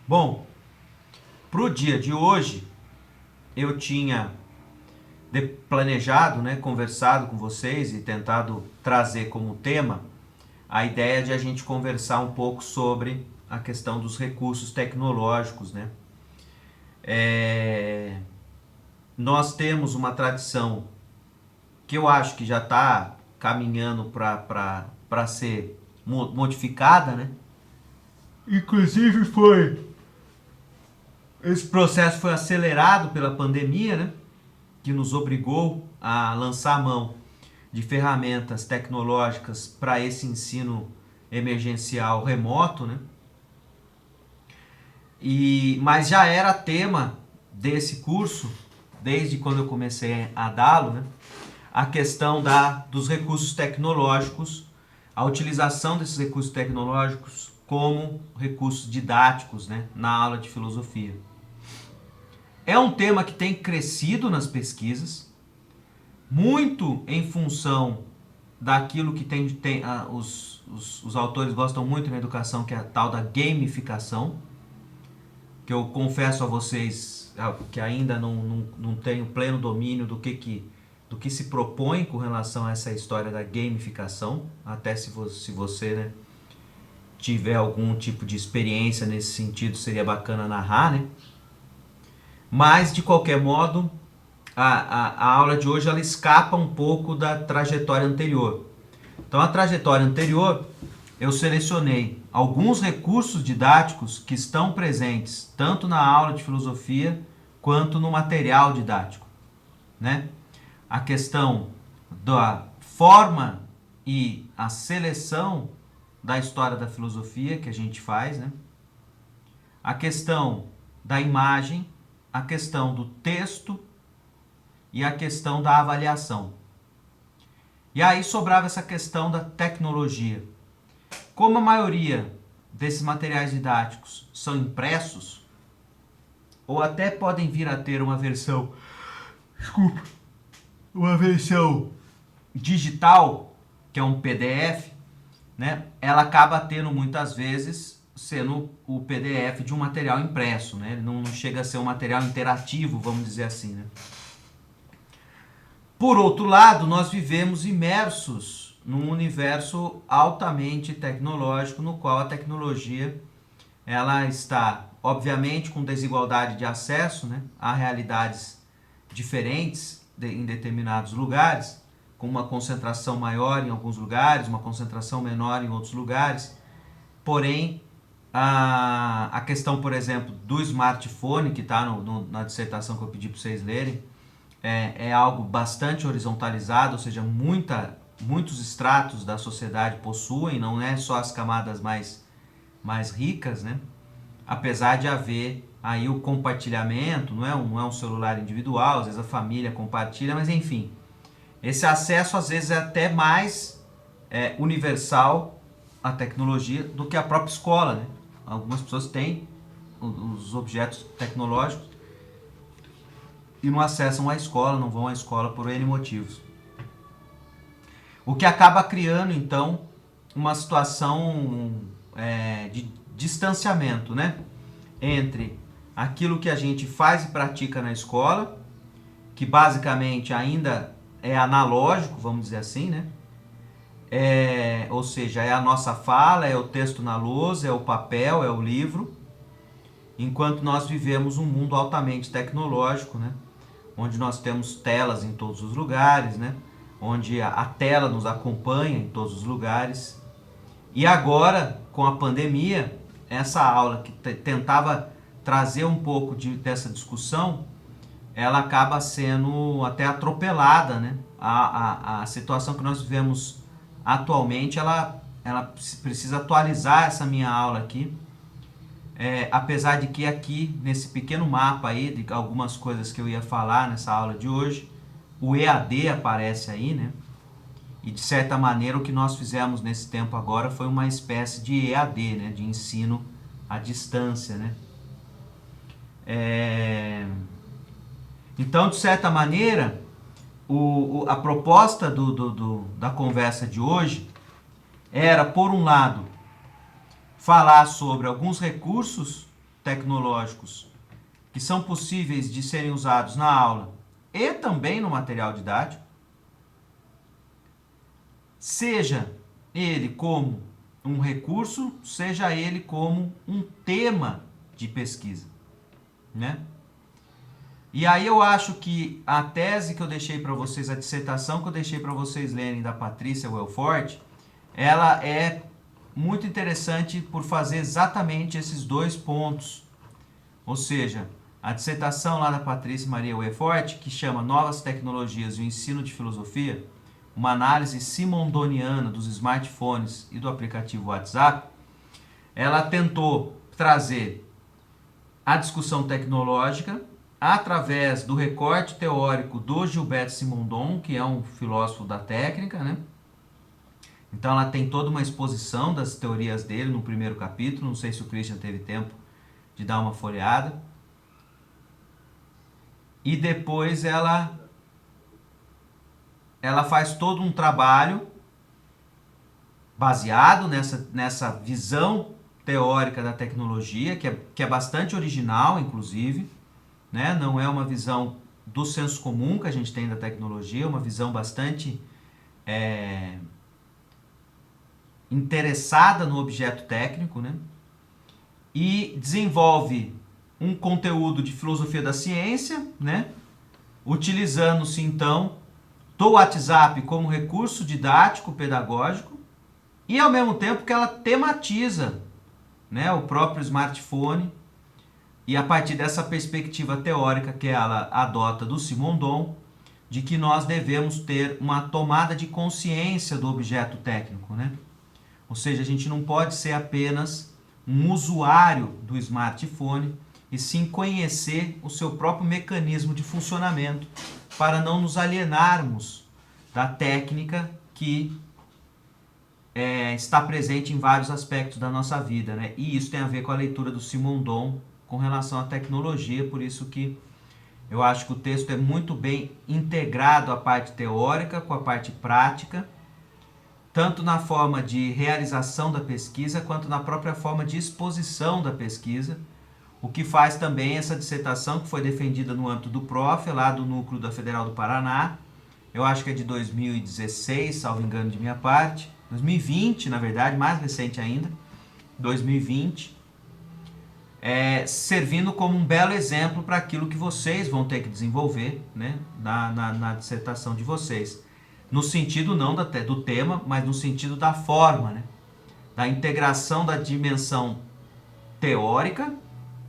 Bom, para o dia de hoje, eu tinha planejado, né, conversado com vocês e tentado trazer como tema a ideia de a gente conversar um pouco sobre a questão dos recursos tecnológicos, né? É, Nós temos uma tradição que eu acho que já está caminhando para ser modificada, né? Inclusive esse processo foi acelerado pela pandemia, né? Que nos obrigou a lançar a mão de ferramentas tecnológicas para esse ensino emergencial remoto, né? Mas já era tema desse curso desde quando eu comecei a dá-lo, né? A questão dos recursos tecnológicos, a utilização desses recursos tecnológicos como recursos didáticos, né, na aula de filosofia. É um tema que tem crescido nas pesquisas, muito em função daquilo que os autores gostam muito na educação, que é a tal da gamificação, que eu confesso a vocês que ainda não tenho pleno domínio do que se propõe com relação a essa história da gamificação, até se você, né, tiver algum tipo de experiência nesse sentido, seria bacana narrar, né? Mas, de qualquer modo, a aula de hoje ela escapa um pouco da trajetória anterior. Então, a trajetória anterior, eu selecionei alguns recursos didáticos que estão presentes tanto na aula de filosofia quanto no material didático, né? A questão da forma e a seleção da história da filosofia que a gente faz, né? A questão da imagem, a questão do texto e a questão da avaliação. E aí sobrava essa questão da tecnologia. Como a maioria desses materiais didáticos são impressos, ou até podem vir a ter uma versão digital, que é um PDF, né? Ela acaba tendo muitas vezes sendo o PDF de um material impresso, né? Ele não chega a ser um material interativo, vamos dizer assim, né? Por outro lado, nós vivemos imersos num universo altamente tecnológico, no qual a tecnologia ela está, obviamente, com desigualdade de acesso, né, a realidades diferentes em determinados lugares, com uma concentração maior em alguns lugares, uma concentração menor em outros lugares. Porém, a questão, por exemplo, do smartphone, que está na dissertação que eu pedi para vocês lerem, é algo bastante horizontalizado, ou seja, muitos estratos da sociedade possuem, não é só as camadas mais ricas, né? Apesar de haver aí o compartilhamento, não é um celular individual, às vezes a família compartilha, mas enfim, esse acesso às vezes é até mais universal à tecnologia do que a própria escola, né? Algumas pessoas têm os objetos tecnológicos e não acessam a escola, não vão à escola por N motivos. O que acaba criando, então, uma situação de distanciamento, né? Entre aquilo que a gente faz e pratica na escola, que basicamente ainda é analógico, vamos dizer assim, né? Ou seja, é a nossa fala, é o texto na lousa, é o papel, é o livro, enquanto nós vivemos um mundo altamente tecnológico, né? Onde nós temos telas em todos os lugares, né? Onde a tela nos acompanha em todos os lugares. E agora, com a pandemia, essa aula que tentava trazer um pouco dessa discussão, ela acaba sendo até atropelada, né? A situação que nós vivemos atualmente, ela precisa atualizar essa minha aula aqui. Apesar de que aqui, nesse pequeno mapa aí, de algumas coisas que eu ia falar nessa aula de hoje, o EAD aparece aí, né? E de certa maneira o que nós fizemos nesse tempo agora foi uma espécie de EAD, né? De ensino à distância, né? Então, de certa maneira, a proposta da conversa de hoje era, por um lado, falar sobre alguns recursos tecnológicos que são possíveis de serem usados na aula e também no material didático, seja ele como um recurso, seja ele como um tema de pesquisa, né? E aí eu acho que a tese que eu deixei para vocês, a dissertação que eu deixei para vocês lerem da Patrícia Welfort, ela é muito interessante por fazer exatamente esses dois pontos. Ou seja, a dissertação lá da Patrícia Maria Welfort, que chama Novas Tecnologias e o Ensino de Filosofia, uma análise simondoniana dos smartphones e do aplicativo WhatsApp, ela tentou trazer a discussão tecnológica através do recorte teórico do Gilberto Simondon, que é um filósofo da técnica, né? Então ela tem toda uma exposição das teorias dele no primeiro capítulo, não sei se o Christian teve tempo de dar uma folheada. E depois ela faz todo um trabalho baseado nessa visão teórica da tecnologia, que é bastante original, inclusive, né? Não é uma visão do senso comum que a gente tem da tecnologia, é uma visão bastante interessada no objeto técnico, né? E desenvolve um conteúdo de filosofia da ciência, né? Utilizando-se então do WhatsApp como recurso didático, pedagógico, e ao mesmo tempo que ela tematiza, né, o próprio smartphone, e a partir dessa perspectiva teórica que ela adota do Simondon, de que nós devemos ter uma tomada de consciência do objeto técnico, né? Ou seja, a gente não pode ser apenas um usuário do smartphone, e sim conhecer o seu próprio mecanismo de funcionamento, para não nos alienarmos da técnica que está presente em vários aspectos da nossa vida, né? E isso tem a ver com a leitura do Simondon com relação à tecnologia, por isso que eu acho que o texto é muito bem integrado a parte teórica com a parte prática, tanto na forma de realização da pesquisa, quanto na própria forma de exposição da pesquisa, o que faz também essa dissertação que foi defendida no âmbito do PROF, lá do Núcleo da Federal do Paraná, eu acho que é de 2016, salvo engano de minha parte, 2020, na verdade, mais recente ainda, 2020, servindo como um belo exemplo para aquilo que vocês vão ter que desenvolver, né, na dissertação de vocês. No sentido não do tema, mas no sentido da forma, né, da integração da dimensão teórica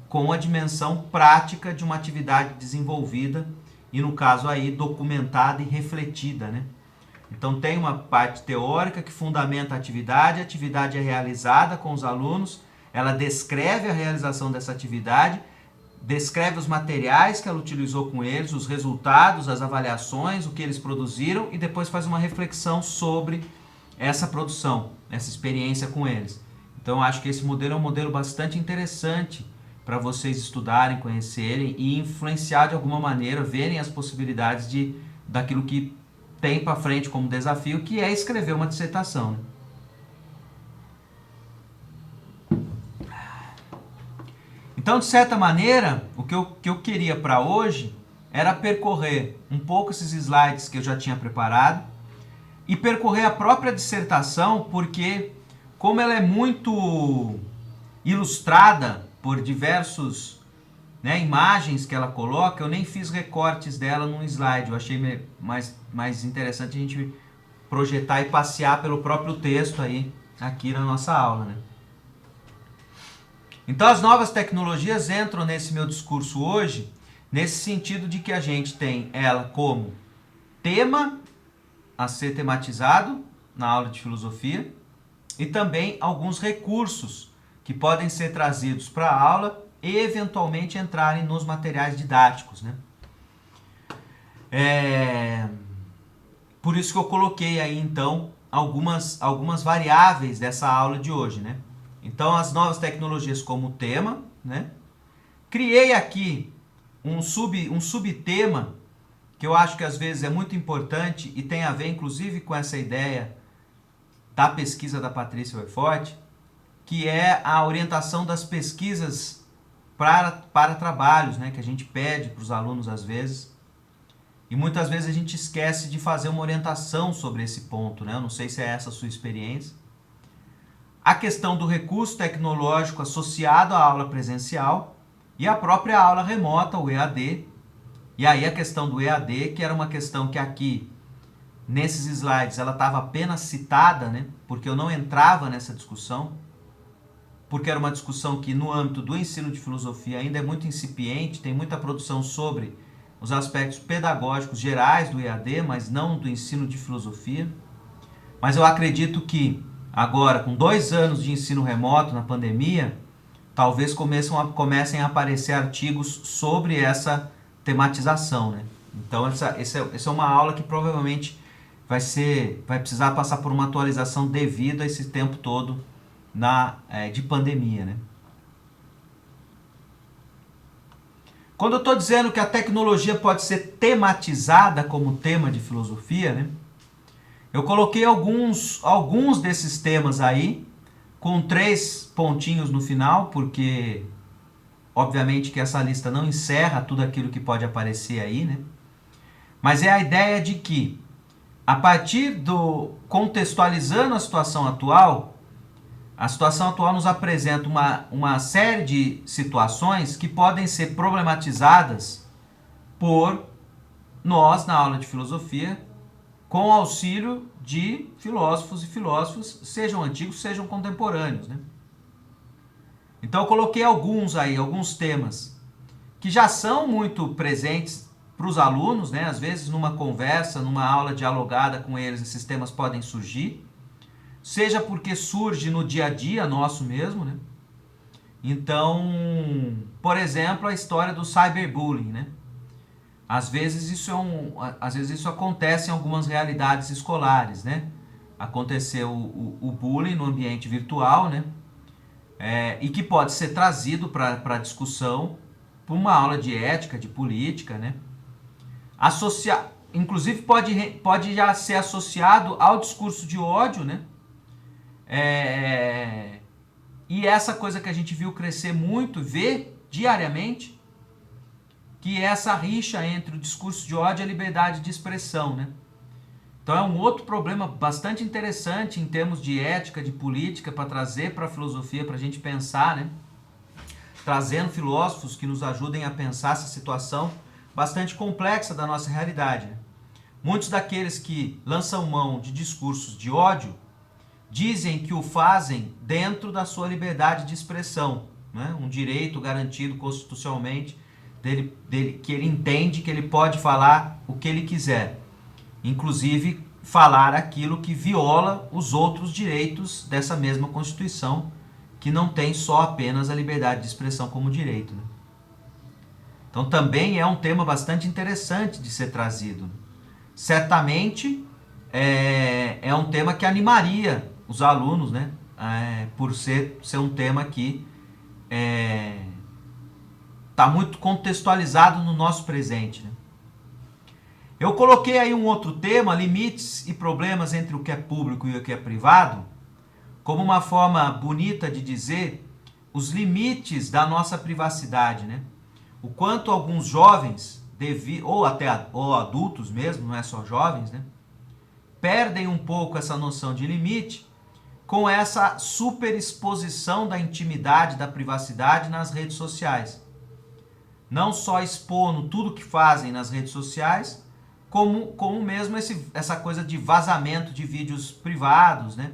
com a dimensão prática de uma atividade desenvolvida e, no caso aí, documentada e refletida, né? Então tem uma parte teórica que fundamenta a atividade é realizada com os alunos, ela descreve a realização dessa atividade, descreve os materiais que ela utilizou com eles, os resultados, as avaliações, o que eles produziram, e depois faz uma reflexão sobre essa produção, essa experiência com eles. Então eu acho que esse modelo é um modelo bastante interessante para vocês estudarem, conhecerem e influenciar de alguma maneira, verem as possibilidades daquilo que tem para frente como desafio, que é escrever uma dissertação, né? Então, de certa maneira, o que eu queria para hoje era percorrer um pouco esses slides que eu já tinha preparado e percorrer a própria dissertação, porque como ela é muito ilustrada por diversos, né, imagens que ela coloca, eu nem fiz recortes dela num slide. Eu achei mais interessante a gente projetar e passear pelo próprio texto aí, aqui na nossa aula, né? Então as novas tecnologias entram nesse meu discurso hoje, nesse sentido de que a gente tem ela como tema a ser tematizado na aula de filosofia e também alguns recursos que podem ser trazidos para a aula e eventualmente entrarem nos materiais didáticos, né? Por isso que eu coloquei aí então algumas variáveis dessa aula de hoje, né? Então as novas tecnologias como tema, né? Criei aqui um subtema que eu acho que às vezes é muito importante e tem a ver inclusive com essa ideia da pesquisa da Patrícia Welfort, que é a orientação das pesquisas para trabalhos, né, que a gente pede para os alunos às vezes. E muitas vezes a gente esquece de fazer uma orientação sobre esse ponto, né? Eu não sei se é essa a sua experiência. A questão do recurso tecnológico associado à aula presencial e a própria aula remota, o EAD. E aí a questão do EAD, que era uma questão que aqui, nesses slides, ela estava apenas citada, né? Porque eu não entrava nessa discussão, porque era uma discussão que no âmbito do ensino de filosofia ainda é muito incipiente, tem muita produção sobre os aspectos pedagógicos gerais do EAD, mas não do ensino de filosofia. Mas eu acredito que agora, com 2 anos de ensino remoto na pandemia, talvez comecem a aparecer artigos sobre essa tematização, né? Então essa é uma aula que provavelmente vai precisar passar por uma atualização devido a esse tempo todo de pandemia, né? Quando eu estou dizendo que a tecnologia pode ser tematizada como tema de filosofia, né? Eu coloquei alguns desses temas aí, com 3 pontinhos no final, porque obviamente que essa lista não encerra tudo aquilo que pode aparecer aí, né? Mas é a ideia de que, a partir contextualizando a situação atual nos apresenta uma série de situações que podem ser problematizadas por nós, na aula de filosofia, com o auxílio de filósofos e filósofas, sejam antigos, sejam contemporâneos, né? Então eu coloquei alguns temas que já são muito presentes para os alunos, né? Às vezes numa conversa, numa aula dialogada com eles, esses temas podem surgir, seja porque surge no dia a dia nosso mesmo, né? Então, por exemplo, a história do cyberbullying, né? Às vezes isso acontece em algumas realidades escolares, né? Aconteceu o bullying no ambiente virtual, né? E que pode ser trazido para discussão por uma aula de ética, de política, né? Inclusive pode já ser associado ao discurso de ódio, né? E essa coisa que a gente viu crescer muito, vê diariamente, que é essa rixa entre o discurso de ódio e a liberdade de expressão, né? Então é um outro problema bastante interessante em termos de ética, de política, para trazer para a filosofia, para a gente pensar, né? Trazendo filósofos que nos ajudem a pensar essa situação bastante complexa da nossa realidade, né? Muitos daqueles que lançam mão de discursos de ódio dizem que o fazem dentro da sua liberdade de expressão, né? Um direito garantido constitucionalmente dele, que ele entende que ele pode falar o que ele quiser, inclusive falar aquilo que viola os outros direitos dessa mesma Constituição, que não tem só apenas a liberdade de expressão como direito, né? Então também é um tema bastante interessante de ser trazido. Certamente é um tema que animaria os alunos, né? Por ser um tema que está muito contextualizado no nosso presente, né? Eu coloquei aí um outro tema, limites e problemas entre o que é público e o que é privado, como uma forma bonita de dizer os limites da nossa privacidade, né? O quanto alguns jovens, ou adultos mesmo, não é só jovens, né? Perdem um pouco essa noção de limite com essa superexposição da intimidade, da privacidade nas redes sociais. Não só expondo tudo que fazem nas redes sociais, como mesmo essa coisa de vazamento de vídeos privados, né?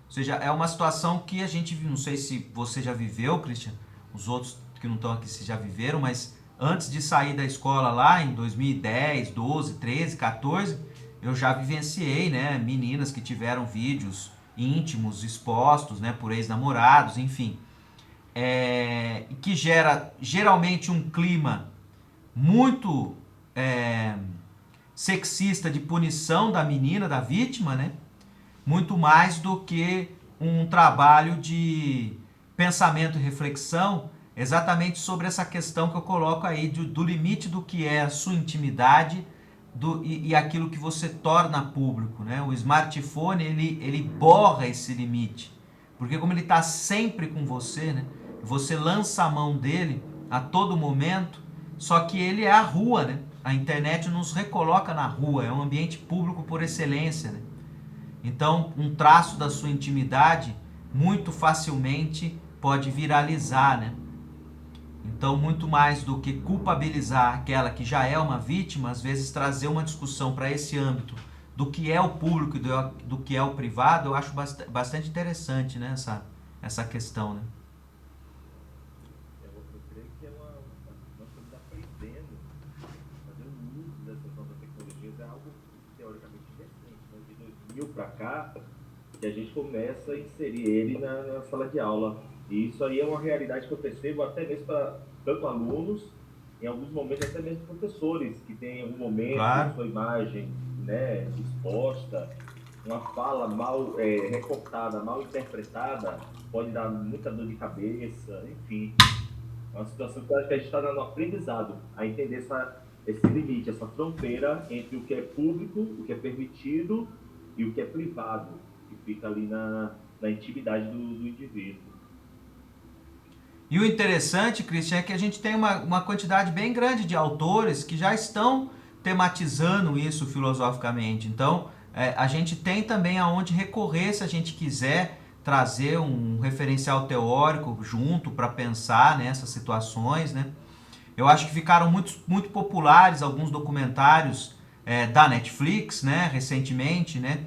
Ou seja, é uma situação que a gente, não sei se você já viveu, Christian, os outros que não estão aqui se já viveram, mas antes de sair da escola lá em 2010, 12, 13, 14, eu já vivenciei, né, meninas que tiveram vídeos íntimos expostos, né, por ex-namorados, enfim. Que gera geralmente um clima muito sexista de punição da menina, da vítima, né? Muito mais do que um trabalho de pensamento e reflexão exatamente sobre essa questão que eu coloco aí do limite do que é a sua intimidade e aquilo que você torna público, né? O smartphone, ele borra esse limite, porque como ele está sempre com você, né? Você lança a mão dele, a todo momento, só que ele é a rua, né? A internet nos recoloca na rua, é um ambiente público por excelência, né? Então, um traço da sua intimidade muito facilmente pode viralizar, né? Então, muito mais do que culpabilizar aquela que já é uma vítima, às vezes trazer uma discussão para esse âmbito do que é o público e do que é o privado, eu acho bastante interessante, né, essa questão, né? Eu creio que nós estamos aprendendo a fazer um uso dessas novas tecnologias, é algo teoricamente recente, né? De 2000 para cá, que a gente começa a inserir ele na sala de aula. E isso aí é uma realidade que eu percebo até mesmo para tanto alunos, em alguns momentos até mesmo professores, que têm em algum momento Claro. sua imagem, né, exposta, uma fala mal recortada, mal interpretada, pode dar muita dor de cabeça, enfim. É uma situação que eu acho que a gente está no aprendizado, a entender esse limite, essa fronteira entre o que é público, o que é permitido e o que é privado, que fica ali na intimidade do indivíduo. E o interessante, Christian, é que a gente tem uma quantidade bem grande de autores que já estão tematizando isso filosoficamente. Então, a gente tem também aonde recorrer se a gente quiser trazer um referencial teórico junto para pensar nessas situações, né? Eu acho que ficaram muito populares alguns documentários da Netflix, né, recentemente, né,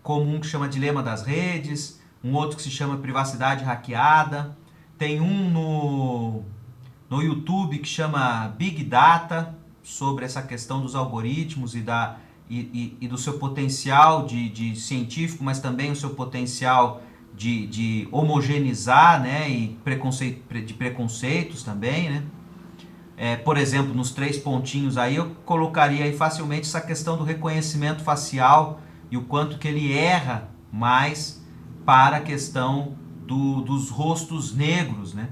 como um que chama Dilema das Redes, um outro que se chama Privacidade Hackeada, tem um no YouTube que chama Big Data, sobre essa questão dos algoritmos e do seu potencial de científico, mas também o seu potencial de homogeneizar, né, e de preconceitos também, né? Por exemplo, nos 3 pontinhos aí eu colocaria aí facilmente essa questão do reconhecimento facial e o quanto que ele erra mais para a questão dos rostos negros, né?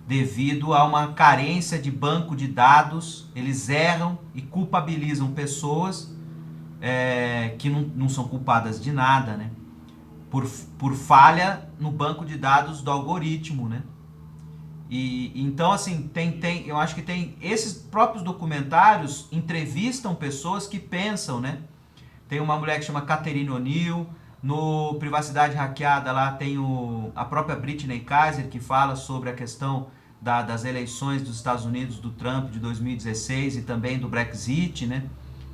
Devido a uma carência de banco de dados, eles erram e culpabilizam pessoas que não são culpadas de nada, né? Por falha no banco de dados do algoritmo, né? E então, assim, eu acho que tem esses próprios documentários entrevistam pessoas que pensam, né? Tem uma mulher que chama Catherine O'Neill, no Privacidade Hackeada lá tem a própria Britney Kaiser que fala sobre a questão das eleições dos Estados Unidos do Trump de 2016 e também do Brexit, né?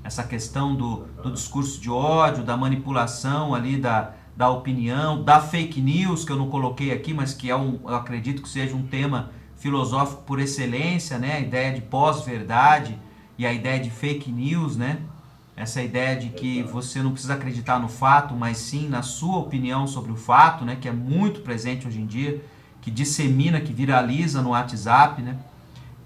Essa questão do discurso de ódio, da manipulação ali da opinião, da fake news, que eu não coloquei aqui, mas que eu acredito que seja um tema filosófico por excelência, né? A ideia de pós-verdade e a ideia de fake news, né? Essa ideia de que Exato. você não precisa acreditar no fato, mas sim na sua opinião sobre o fato, né? Que é muito presente hoje em dia, que dissemina, que viraliza no WhatsApp, né?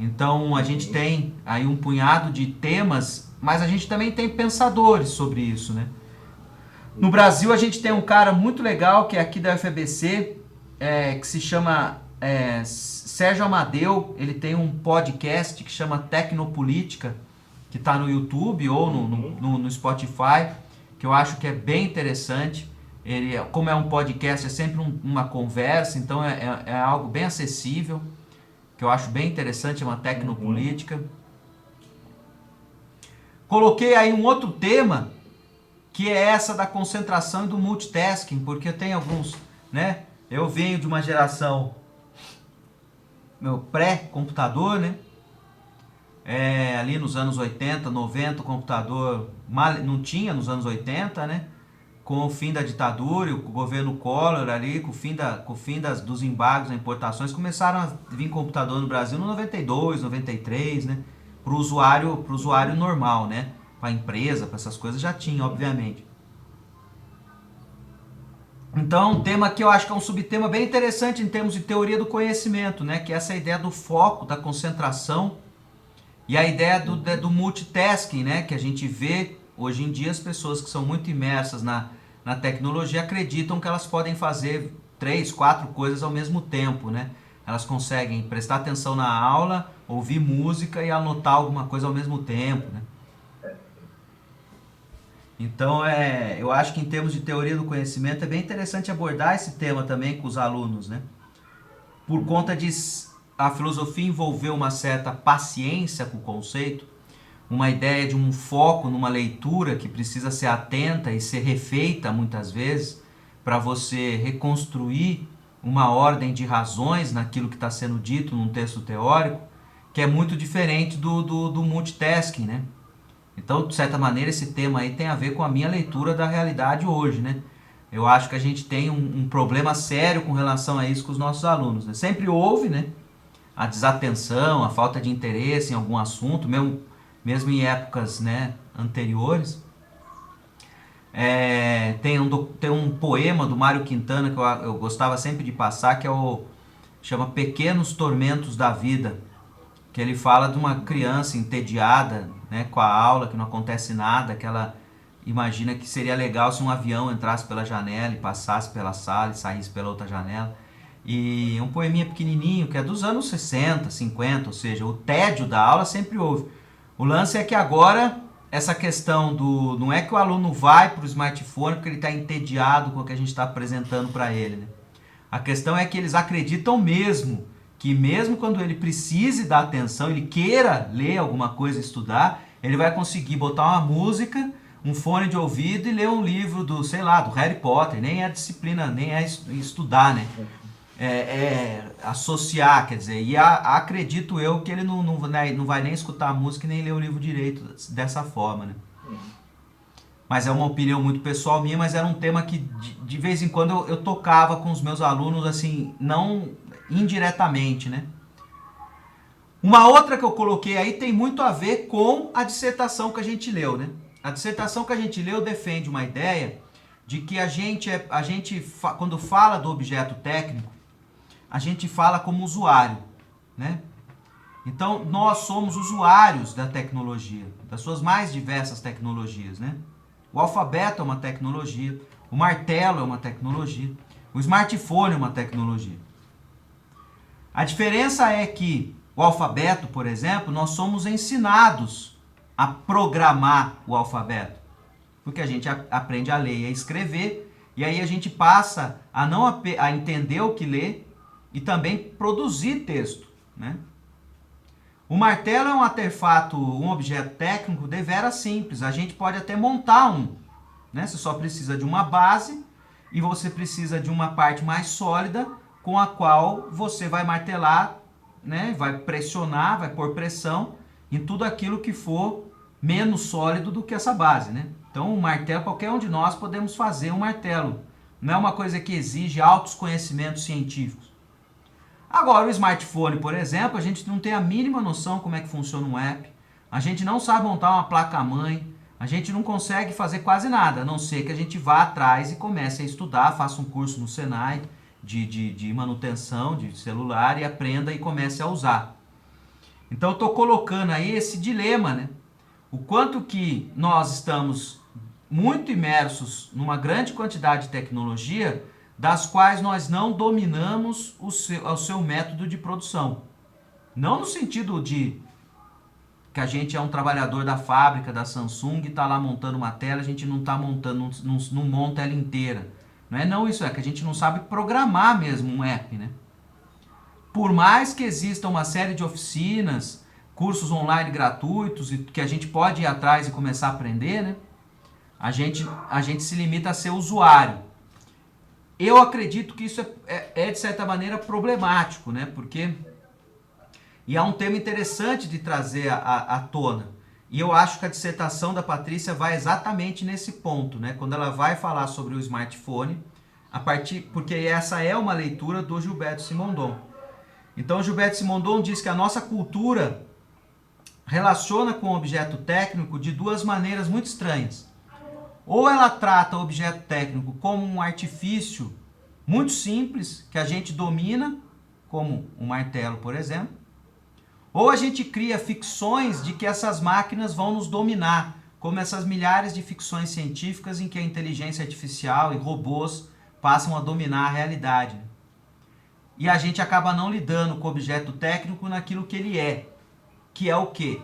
Então a gente Uhum. tem aí um punhado de temas, mas a gente também tem pensadores sobre isso, né? No Brasil a gente tem um cara muito legal que é aqui da UFABC, que se chama Sérgio Amadeu. Ele tem um podcast que chama Tecnopolítica, que está no YouTube ou Uhum. no Spotify, que eu acho que é bem interessante. Ele, como é um podcast, é sempre uma conversa, então é algo bem acessível, que eu acho bem interessante, é uma Uhum. tecnopolítica. Coloquei aí um outro tema que é essa da concentração e do multitasking, porque tem alguns, né? Eu venho de uma geração meu pré-computador, né? Ali nos anos 80, 90, o computador não tinha nos anos 80, né? Com o fim da ditadura e o governo Collor ali, com o fim dos embargos das importações, começaram a vir computador no Brasil no 92, 93, né? Pro usuário Uhum. normal, né? Para empresa, para essas coisas já tinha, Sim. obviamente. Então, um tema que eu acho que é um subtema bem interessante em termos de teoria do conhecimento, né? Que é essa ideia do foco, da concentração e a ideia do Uhum. multitasking, né? Que a gente vê hoje em dia as pessoas que são muito imersas na tecnologia acreditam que elas podem fazer 3, 4 coisas ao mesmo tempo, né? Elas conseguem prestar atenção na aula, ouvir música e anotar alguma coisa ao mesmo tempo, né? Então, eu acho que em termos de teoria do conhecimento é bem interessante abordar esse tema também com os alunos, né? Por conta Uhum. de a filosofia envolveu uma certa paciência com o conceito, uma ideia de um foco numa leitura que precisa ser atenta e ser refeita muitas vezes para você reconstruir uma ordem de razões naquilo que está sendo dito num texto teórico, que é muito diferente do multitasking, né? Então, de certa maneira, esse tema aí tem a ver com a minha leitura da realidade hoje, né? Eu acho que a gente tem um problema sério com relação a isso com os nossos alunos, né? Sempre houve, né, a desatenção, a falta de interesse em algum assunto, mesmo em épocas, né, anteriores. Tem um poema do Mário Quintana que eu gostava sempre de passar, que chama Pequenos Tormentos da Vida, que ele fala de uma criança entediada, né, com a aula, que não acontece nada, que ela imagina que seria legal se um avião entrasse pela janela e passasse pela sala e saísse pela outra janela. E um poeminha pequenininho, que é dos anos 60, 50, ou seja, o tédio da aula sempre houve. O lance é que agora, essa questão não é que o aluno vai para o smartphone porque ele está entediado com o que a gente está apresentando para ele, né? A questão é que eles acreditam mesmo que mesmo quando ele precise da atenção, ele queira ler alguma coisa, estudar, ele vai conseguir botar uma música, um fone de ouvido e ler um livro do Harry Potter. Nem é disciplina, nem é estudar, né? É associar, quer dizer, e acredito eu que ele não vai nem escutar a música e nem ler o livro direito dessa forma, né? Mas é uma opinião muito pessoal minha, mas era um tema que de vez em quando eu tocava com os meus alunos, assim, não indiretamente, né? Uma outra que eu coloquei aí tem muito a ver com a dissertação que a gente leu, né? A dissertação que a gente leu defende uma ideia de que quando fala do objeto técnico, a gente fala como usuário, né? Então, nós somos usuários da tecnologia, das suas mais diversas tecnologias, né? O alfabeto é uma tecnologia, o martelo é uma tecnologia, o smartphone é uma tecnologia. A diferença é que o alfabeto, por exemplo, nós somos ensinados a programar o alfabeto, porque a gente aprende a ler e a escrever, e aí a gente passa a entender o que lê e também produzir texto, né? O martelo é um artefato, um objeto técnico deveras simples. A gente pode até montar um, né? Você só precisa de uma base e você precisa de uma parte mais sólida com a qual você vai martelar, né? Vai pressionar, vai pôr pressão em tudo aquilo que for menos sólido do que essa base, né? Então, um martelo, qualquer um de nós podemos fazer um martelo. Não é uma coisa que exige altos conhecimentos científicos. Agora, o smartphone, por exemplo, a gente não tem a mínima noção como é que funciona um app, a gente não sabe montar uma placa-mãe, a gente não consegue fazer quase nada, a não ser que a gente vá atrás e comece a estudar, faça um curso no Senai de manutenção de celular e aprenda e comece a usar. Então, eu estou colocando aí esse dilema, né? O quanto que nós estamos muito imersos numa grande quantidade de tecnologia, das quais nós não dominamos o seu método de produção. Não no sentido de que a gente é um trabalhador da fábrica, da Samsung, e está lá montando uma tela, a gente não está montando, não monta ela inteira. Não isso, é que a gente não sabe programar mesmo um app, né? Por mais que exista uma série de oficinas, cursos online gratuitos, que a gente pode ir atrás e começar a aprender, né? A gente se limita a ser usuário. Eu acredito que isso de certa maneira, problemático, né? Porque... E é um tema interessante de trazer à tona. E eu acho que a dissertação da Patrícia vai exatamente nesse ponto, né? Quando ela vai falar sobre o smartphone, porque essa é uma leitura do Gilberto Simondon. Então, o Gilberto Simondon diz que a nossa cultura relaciona com o objeto técnico de duas maneiras muito estranhas. Ou ela trata o objeto técnico como um artifício muito simples, que a gente domina, como um martelo, por exemplo. Ou a gente cria ficções de que essas máquinas vão nos dominar, como essas milhares de ficções científicas em que a inteligência artificial e robôs passam a dominar a realidade. E a gente acaba não lidando com o objeto técnico naquilo que ele é. Que é o quê?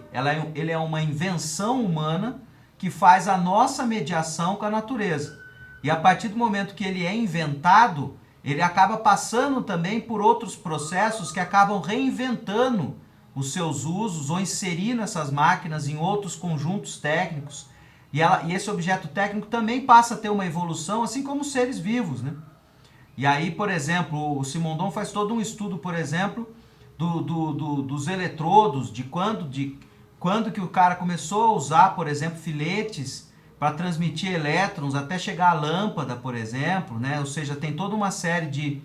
Ele é uma invenção humana que faz a nossa mediação com a natureza. E a partir do momento que ele é inventado, ele acaba passando também por outros processos que acabam reinventando os seus usos ou inserindo essas máquinas em outros conjuntos técnicos. E esse objeto técnico também passa a ter uma evolução, assim como os seres vivos, né? E aí, por exemplo, o Simondon faz todo um estudo, por exemplo, dos eletrodos, de quando que o cara começou a usar, por exemplo, filetes para transmitir elétrons até chegar à lâmpada, por exemplo, né? Ou seja, tem toda uma série de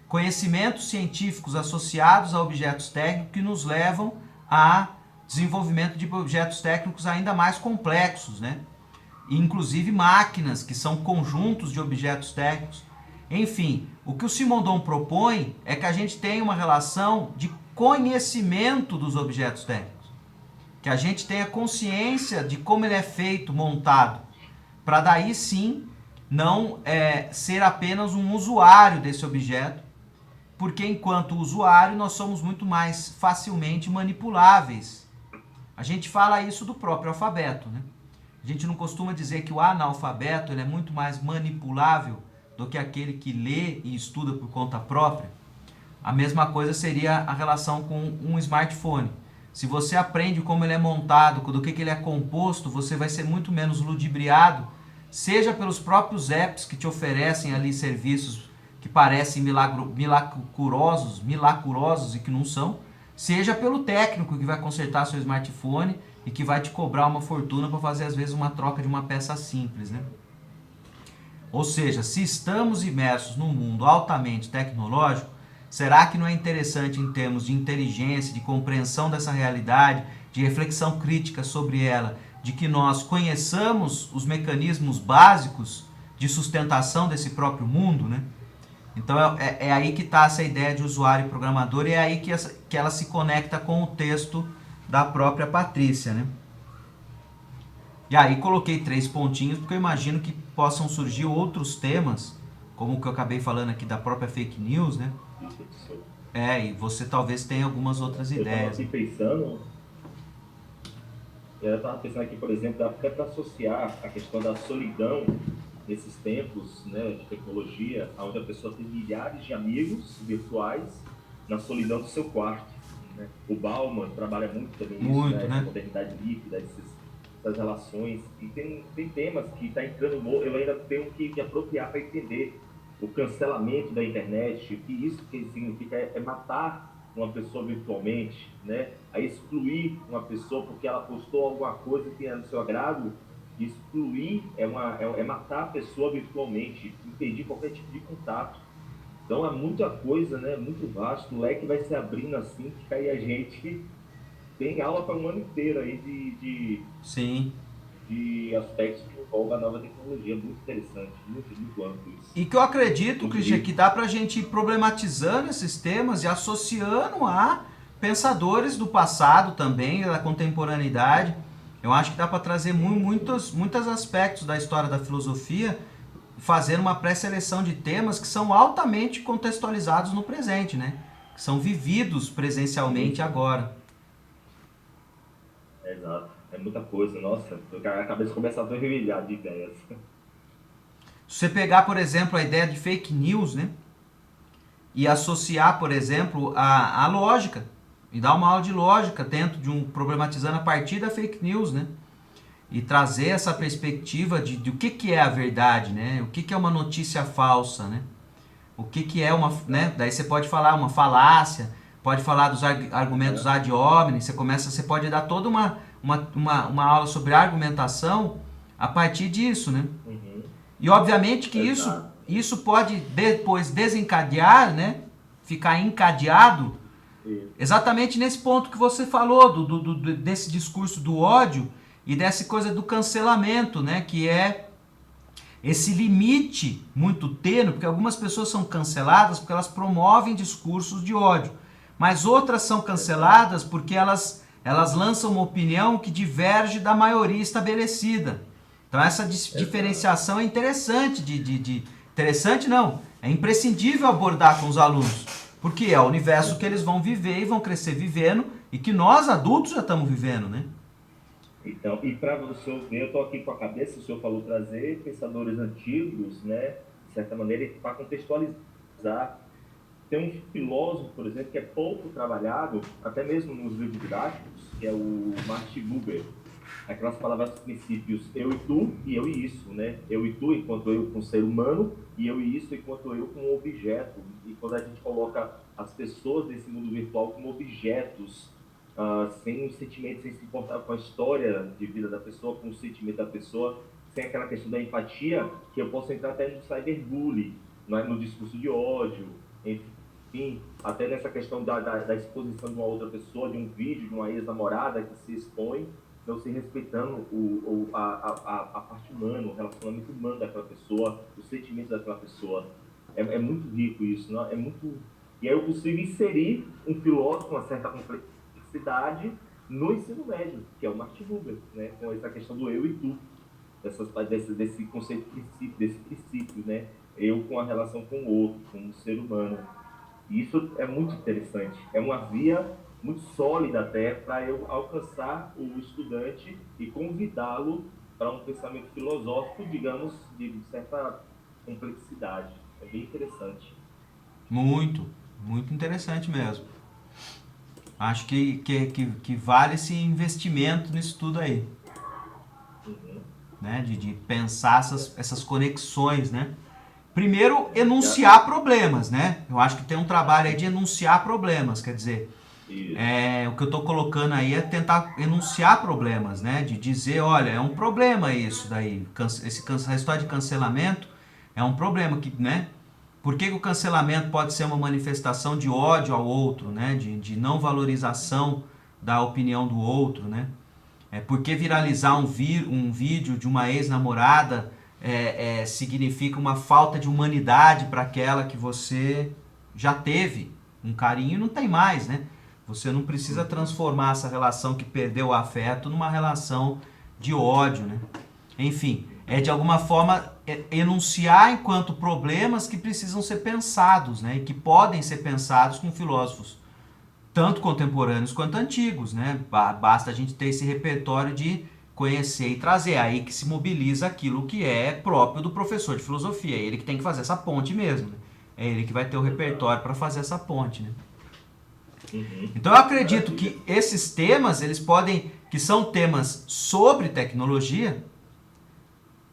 conhecimentos científicos associados a objetos técnicos que nos levam a desenvolvimento de objetos técnicos ainda mais complexos, né? E, inclusive máquinas, que são conjuntos de objetos técnicos. Enfim, o que o Simondon propõe é que a gente tenha uma relação de conhecimento dos objetos técnicos. Que a gente tenha consciência de como ele é feito, montado, para daí sim não ser apenas um usuário desse objeto, porque enquanto usuário nós somos muito mais facilmente manipuláveis. A gente fala isso do próprio alfabeto, né? A gente não costuma dizer que o analfabeto ele é muito mais manipulável do que aquele que lê e estuda por conta própria. A mesma coisa seria a relação com um smartphone. Se você aprende como ele é montado, do que ele é composto, você vai ser muito menos ludibriado, seja pelos próprios apps que te oferecem ali serviços que parecem milacurosos e que não são, seja pelo técnico que vai consertar seu smartphone e que vai te cobrar uma fortuna para fazer às vezes uma troca de uma peça simples, né? Ou seja, se estamos imersos num mundo altamente tecnológico, será que não é interessante em termos de inteligência, de compreensão dessa realidade, de reflexão crítica sobre ela, de que nós conheçamos os mecanismos básicos de sustentação desse próprio mundo, né? Então é aí que está essa ideia de usuário e programador e é aí que ela se conecta com o texto da própria Patrícia, né? E aí coloquei 3 pontinhos porque eu imagino que possam surgir outros temas, como o que eu acabei falando aqui da própria fake news, né? E você talvez tenha algumas outras ideias. Eu estava pensando aqui, por exemplo, até para associar a questão da solidão nesses tempos, né, de tecnologia, onde a pessoa tem milhares de amigos virtuais na solidão do seu quarto. Né? O Bauman trabalha muito também isso, né? Essa modernidade líquida, essas relações. E tem temas que está entrando, eu ainda tenho que apropriar para entender o cancelamento da internet, o que isso significa é matar uma pessoa virtualmente, né? A excluir uma pessoa porque ela postou alguma coisa que é do seu agrado. Excluir é matar a pessoa virtualmente, impedir qualquer tipo de contato. Então é muita coisa, né? Muito vasto, o leque vai se abrindo assim, que aí a gente tem aula para um ano inteiro aí de aspectos que envolvem a nova tecnologia. Muito interessante, muito amplo isso. E que eu acredito, Christian, que dá para a gente ir problematizando esses temas e associando a pensadores do passado também, da contemporaneidade. Eu acho que dá para trazer muitos aspectos da história da filosofia, fazendo uma pré-seleção de temas que são altamente contextualizados no presente, né? Que são vividos presencialmente agora. Exato. É muita coisa. Nossa, a cabeça começa a fervilhar de ideias. Se você pegar, por exemplo, a ideia de fake news, né? E associar, por exemplo, a lógica. E dar uma aula de lógica dentro de problematizando a partir da fake news, né? E trazer essa perspectiva de o que é a verdade, né? O que é uma notícia falsa, né? O que é uma, né? Daí você pode falar uma falácia, pode falar dos argumentos ad hominem, você pode dar toda uma aula sobre argumentação a partir disso, né? E obviamente que isso pode depois desencadear, né? Ficar encadeado exatamente nesse ponto que você falou, desse discurso do ódio e dessa coisa do cancelamento, né? Que é esse limite muito tênue, porque algumas pessoas são canceladas porque elas promovem discursos de ódio, mas outras são canceladas porque elas lançam uma opinião que diverge da maioria estabelecida. Então essa diferenciação é interessante, interessante não, é imprescindível abordar com os alunos, porque é o universo que eles vão viver e vão crescer vivendo e que nós adultos já estamos vivendo, né? Então, e para você ver, eu estou aqui com a cabeça, o senhor falou trazer pensadores antigos, né, de certa maneira, para contextualizar Tem um filósofo, por exemplo, que é pouco trabalhado, até mesmo nos livros didáticos, que é o Martin Buber. Aquelas palavras princípios eu e tu e eu e isso, né? Eu e tu enquanto eu com ser humano e eu e isso enquanto eu como objeto. E quando a gente coloca as pessoas desse mundo virtual como objetos, sem um sentimento, sem se importar com a história de vida da pessoa, com o sentimento da pessoa, sem aquela questão da empatia, que eu posso entrar até no cyberbullying, no discurso de ódio, enfim, até nessa questão da exposição de uma outra pessoa, de um vídeo, de uma ex-namorada que se expõe, não se respeitando a parte humana, o relacionamento humano daquela pessoa, os sentimentos daquela pessoa. É muito rico isso, não? É muito... E aí eu consigo inserir um filósofo com uma certa complexidade no ensino médio, que é o Martin Buber, né? Com essa questão do eu e tu, desse conceito desse princípio, né? Eu com a relação com o outro, com o ser humano. E isso é muito interessante. É uma via muito sólida até para eu alcançar o estudante e convidá-lo para um pensamento filosófico, digamos, de certa complexidade. É bem interessante. Muito, muito interessante mesmo. Acho que vale esse investimento nisso tudo aí. Uhum. Né? De pensar essas conexões, né? Primeiro, enunciar problemas, né? Eu acho que tem um trabalho aí de enunciar problemas, quer dizer, o que eu estou colocando aí é tentar enunciar problemas, né? De dizer, olha, é um problema isso daí, essa história de cancelamento é um problema que, né? Por que o cancelamento pode ser uma manifestação de ódio ao outro, né? De não valorização da opinião do outro, né? Por que viralizar um vídeo de uma ex-namorada significa uma falta de humanidade para aquela que você já teve um carinho e não tem mais, né? Você não precisa transformar essa relação que perdeu o afeto numa relação de ódio, né? Enfim, de alguma forma enunciar enquanto problemas que precisam ser pensados, né? E que podem ser pensados com filósofos tanto contemporâneos quanto antigos, né? Basta a gente ter esse repertório de conhecer e trazer, aí que se mobiliza aquilo que é próprio do professor de filosofia, é ele que tem que fazer essa ponte mesmo, né? É ele que vai ter o repertório para fazer essa ponte, né? Então eu acredito que esses temas, eles podem, que são temas sobre tecnologia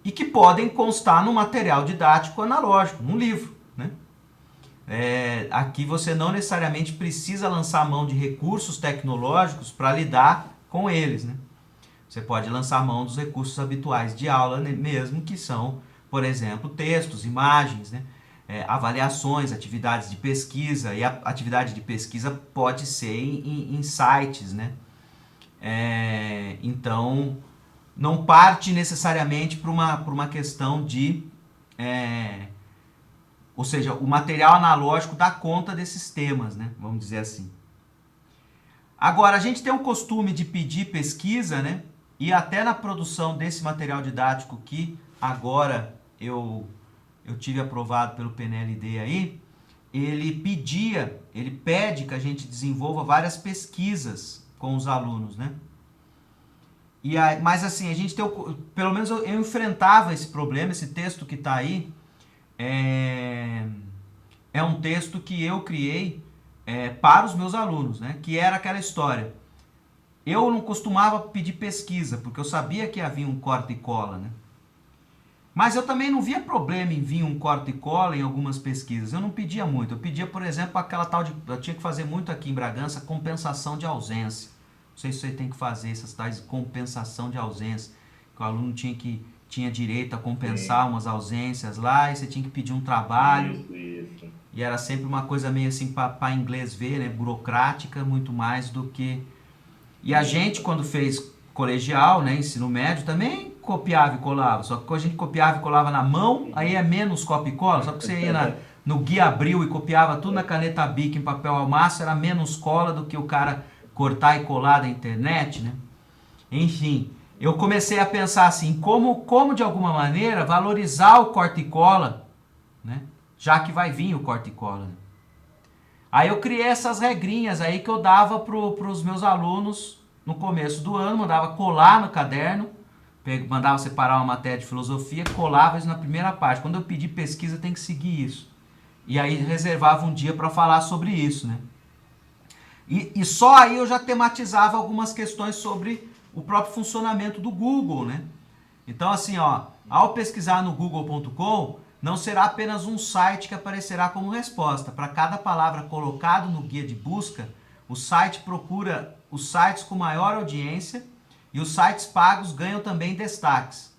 e que podem constar no material didático analógico, num livro, né? Aqui você não necessariamente precisa lançar mão de recursos tecnológicos para lidar com eles, né? Você pode lançar mão dos recursos habituais de aula mesmo, que são, por exemplo, textos, imagens, né? Avaliações, atividades de pesquisa, e a atividade de pesquisa pode ser em sites, né? Então, não parte necessariamente para uma questão de... ou seja, o material analógico dá conta desses temas, né? Vamos dizer assim. Agora, a gente tem o costume de pedir pesquisa, né? E até na produção desse material didático que agora eu tive aprovado pelo PNLD aí, ele pede que a gente desenvolva várias pesquisas com os alunos, né? Mas assim, a gente tem, pelo menos eu enfrentava esse problema, esse texto que está aí, é um texto que eu criei para os meus alunos, né? Que era aquela história. Eu não costumava pedir pesquisa, porque eu sabia que havia um corta e cola, né? Mas eu também não via problema em vir um corta e cola em algumas pesquisas. Eu não pedia muito. Eu pedia, por exemplo, aquela tal de... Eu tinha que fazer muito aqui em Bragança, compensação de ausência. Não sei se você tem que fazer essas tais de compensação de ausência. Que o aluno tinha direito a compensar umas ausências lá, e você tinha que pedir um trabalho. Isso. E era sempre uma coisa meio assim para inglês ver, né? Burocrática, muito mais do que... E a gente, quando fez colegial, né, ensino médio, também copiava e colava. Só que quando a gente copiava e colava na mão, aí é menos copia e cola. Só que você ia no Guia Abril e copiava tudo na caneta Bic em papel almaço, era menos cola do que o cara cortar e colar da internet, né? Enfim, eu comecei a pensar assim, como de alguma maneira valorizar o corta e cola, né? Já que vai vir o corta e cola, né? Aí eu criei essas regrinhas aí que eu dava para os meus alunos no começo do ano, mandava colar no caderno, mandava separar uma matéria de filosofia, colava isso na primeira parte. Quando eu pedi pesquisa, tem que seguir isso. E aí reservava um dia para falar sobre isso, né? E só aí eu já tematizava algumas questões sobre o próprio funcionamento do Google, né? Então, assim, ó, ao pesquisar no google.com, não será apenas um site que aparecerá como resposta. Para cada palavra colocada no guia de busca, o site procura os sites com maior audiência e os sites pagos ganham também destaques.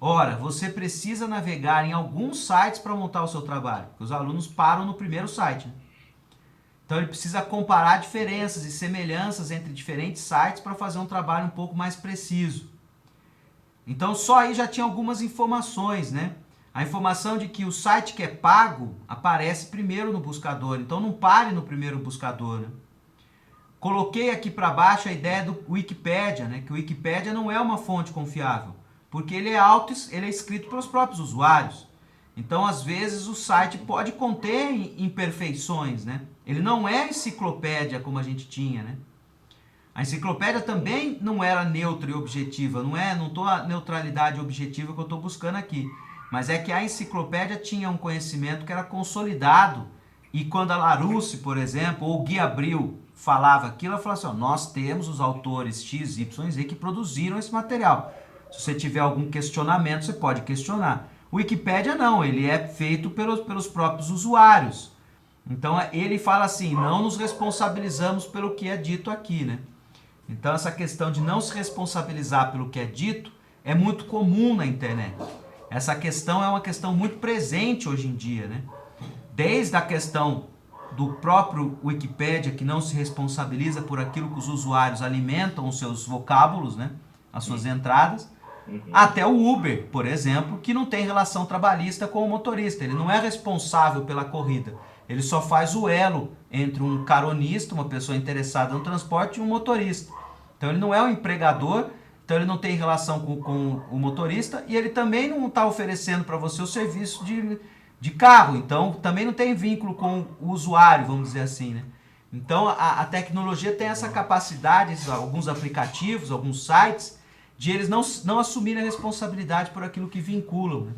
Ora, você precisa navegar em alguns sites para montar o seu trabalho, porque os alunos param no primeiro site, né? Então ele precisa comparar diferenças e semelhanças entre diferentes sites para fazer um trabalho um pouco mais preciso. Então só aí já tinha algumas informações, né? A informação de que o site que é pago aparece primeiro no buscador, então não pare no primeiro buscador, né? Coloquei aqui para baixo a ideia do Wikipédia, né? Que o Wikipédia não é uma fonte confiável, porque ele é escrito pelos próprios usuários. Então, às vezes, o site pode conter imperfeições, né? Ele não é enciclopédia como a gente tinha, né? A enciclopédia também não era neutra e objetiva, não estou a neutralidade objetiva que eu estou buscando aqui. Mas é que a enciclopédia tinha um conhecimento que era consolidado e quando a Larousse, por exemplo, ou o Gui Abril falava aquilo, ela falava assim, ó, nós temos os autores X, Y, Z que produziram esse material. Se você tiver algum questionamento, você pode questionar. O Wikipédia não, ele é feito pelos próprios usuários. Então ele fala assim, não nos responsabilizamos pelo que é dito aqui, né? Então essa questão de não se responsabilizar pelo que é dito é muito comum na internet. Essa questão é uma questão muito presente hoje em dia, né? Desde a questão do próprio Wikipédia, que não se responsabiliza por aquilo que os usuários alimentam os seus vocábulos, né? As suas entradas, até o Uber, por exemplo, que não tem relação trabalhista com o motorista. Ele não é responsável pela corrida. Ele só faz o elo entre um caronista, uma pessoa interessada no transporte, e um motorista. Então ele não é um empregador, então ele não tem relação com o motorista e ele também não está oferecendo para você o serviço de carro. Então também não tem vínculo com o usuário, vamos dizer assim, né? Então a tecnologia tem essa capacidade, alguns aplicativos, alguns sites, de eles não assumirem a responsabilidade por aquilo que vinculam, né?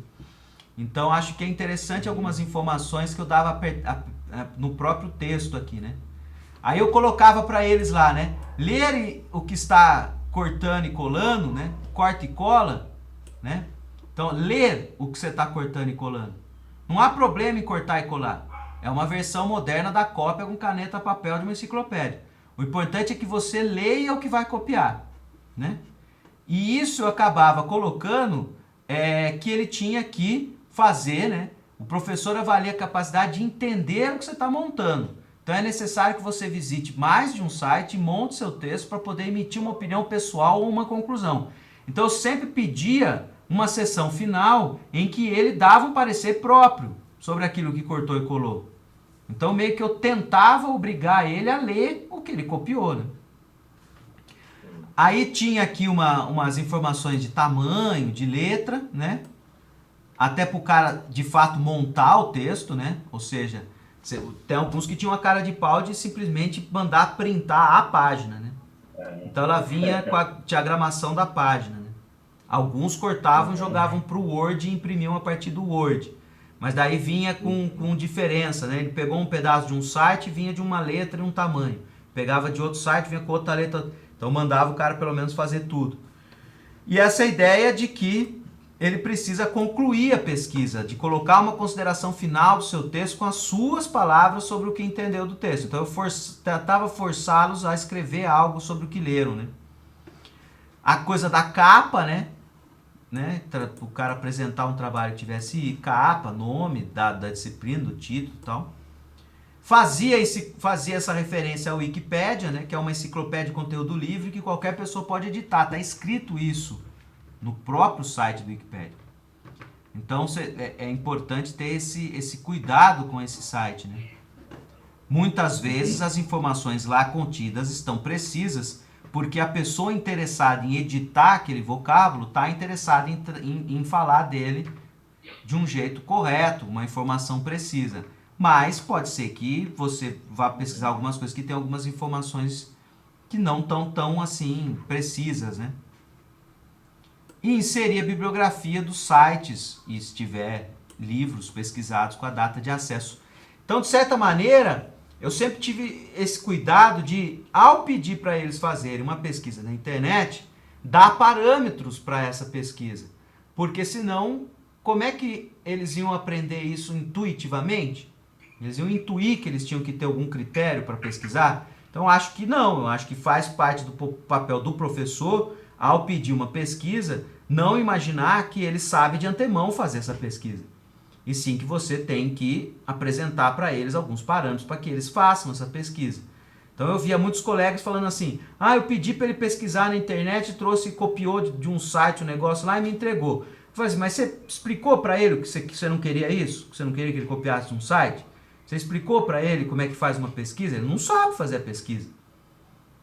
Então acho que é interessante algumas informações que eu dava no próprio texto aqui, né? Aí eu colocava para eles lá, né? Ler o que está cortando e colando, né? Corta e cola, né? Então ler o que você está cortando e colando. Não há problema em cortar e colar. É uma versão moderna da cópia com caneta papel de uma enciclopédia. O importante é que você leia o que vai copiar, né? E isso eu acabava colocando que ele tinha que fazer, né? O professor avalia a capacidade de entender o que você está montando. Então é necessário que você visite mais de um site e monte seu texto para poder emitir uma opinião pessoal ou uma conclusão. Então eu sempre pedia uma sessão final em que ele dava um parecer próprio sobre aquilo que cortou e colou. Então meio que eu tentava obrigar ele a ler o que ele copiou, né? Aí tinha aqui umas informações de tamanho, de letra, né? Até para o cara, de fato, montar o texto, né? Ou seja, tem alguns que tinham uma cara de pau de simplesmente mandar printar a página, né? Então ela vinha com a diagramação da página, né? Alguns cortavam e jogavam para o Word e imprimiam a partir do Word. Mas daí vinha com diferença, né? Ele pegou um pedaço de um site e vinha de uma letra e um tamanho. Pegava de outro site, vinha com outra letra. Então mandava o cara pelo menos fazer tudo. E essa ideia de que ele precisa concluir a pesquisa, de colocar uma consideração final do seu texto com as suas palavras sobre o que entendeu do texto. Então eu tentava forçá-los a escrever algo sobre o que leram, né? A coisa da capa, né? O cara apresentar um trabalho que tivesse capa, nome da disciplina, do título e tal. Fazia essa referência ao Wikipédia, né, que é uma enciclopédia de conteúdo livre que qualquer pessoa pode editar. Está escrito isso no próprio site do Wikipédia. Então é importante ter esse cuidado com esse site, né? Muitas vezes as informações lá contidas estão precisas porque a pessoa interessada em editar aquele vocábulo está interessada em falar dele de um jeito correto, uma informação precisa. Mas pode ser que você vá pesquisar algumas coisas que tem algumas informações que não estão tão assim precisas, né? E inserir a bibliografia dos sites, e se tiver livros pesquisados com a data de acesso. Então, de certa maneira, eu sempre tive esse cuidado de, ao pedir para eles fazerem uma pesquisa na internet, dar parâmetros para essa pesquisa. Porque senão, como é que eles iam aprender isso intuitivamente? Eles iam intuir que eles tinham que ter algum critério para pesquisar? Então, eu acho que não. Eu acho que faz parte do papel do professor, ao pedir uma pesquisa, não imaginar que ele sabe de antemão fazer essa pesquisa. E sim que você tem que apresentar para eles alguns parâmetros para que eles façam essa pesquisa. Então eu via muitos colegas falando assim, eu pedi para ele pesquisar na internet, trouxe, copiou de um site o negócio lá e me entregou. Eu falei assim, mas você explicou para ele que você não queria isso? Que você não queria que ele copiasse de um site? Você explicou para ele como é que faz uma pesquisa? Ele não sabe fazer a pesquisa.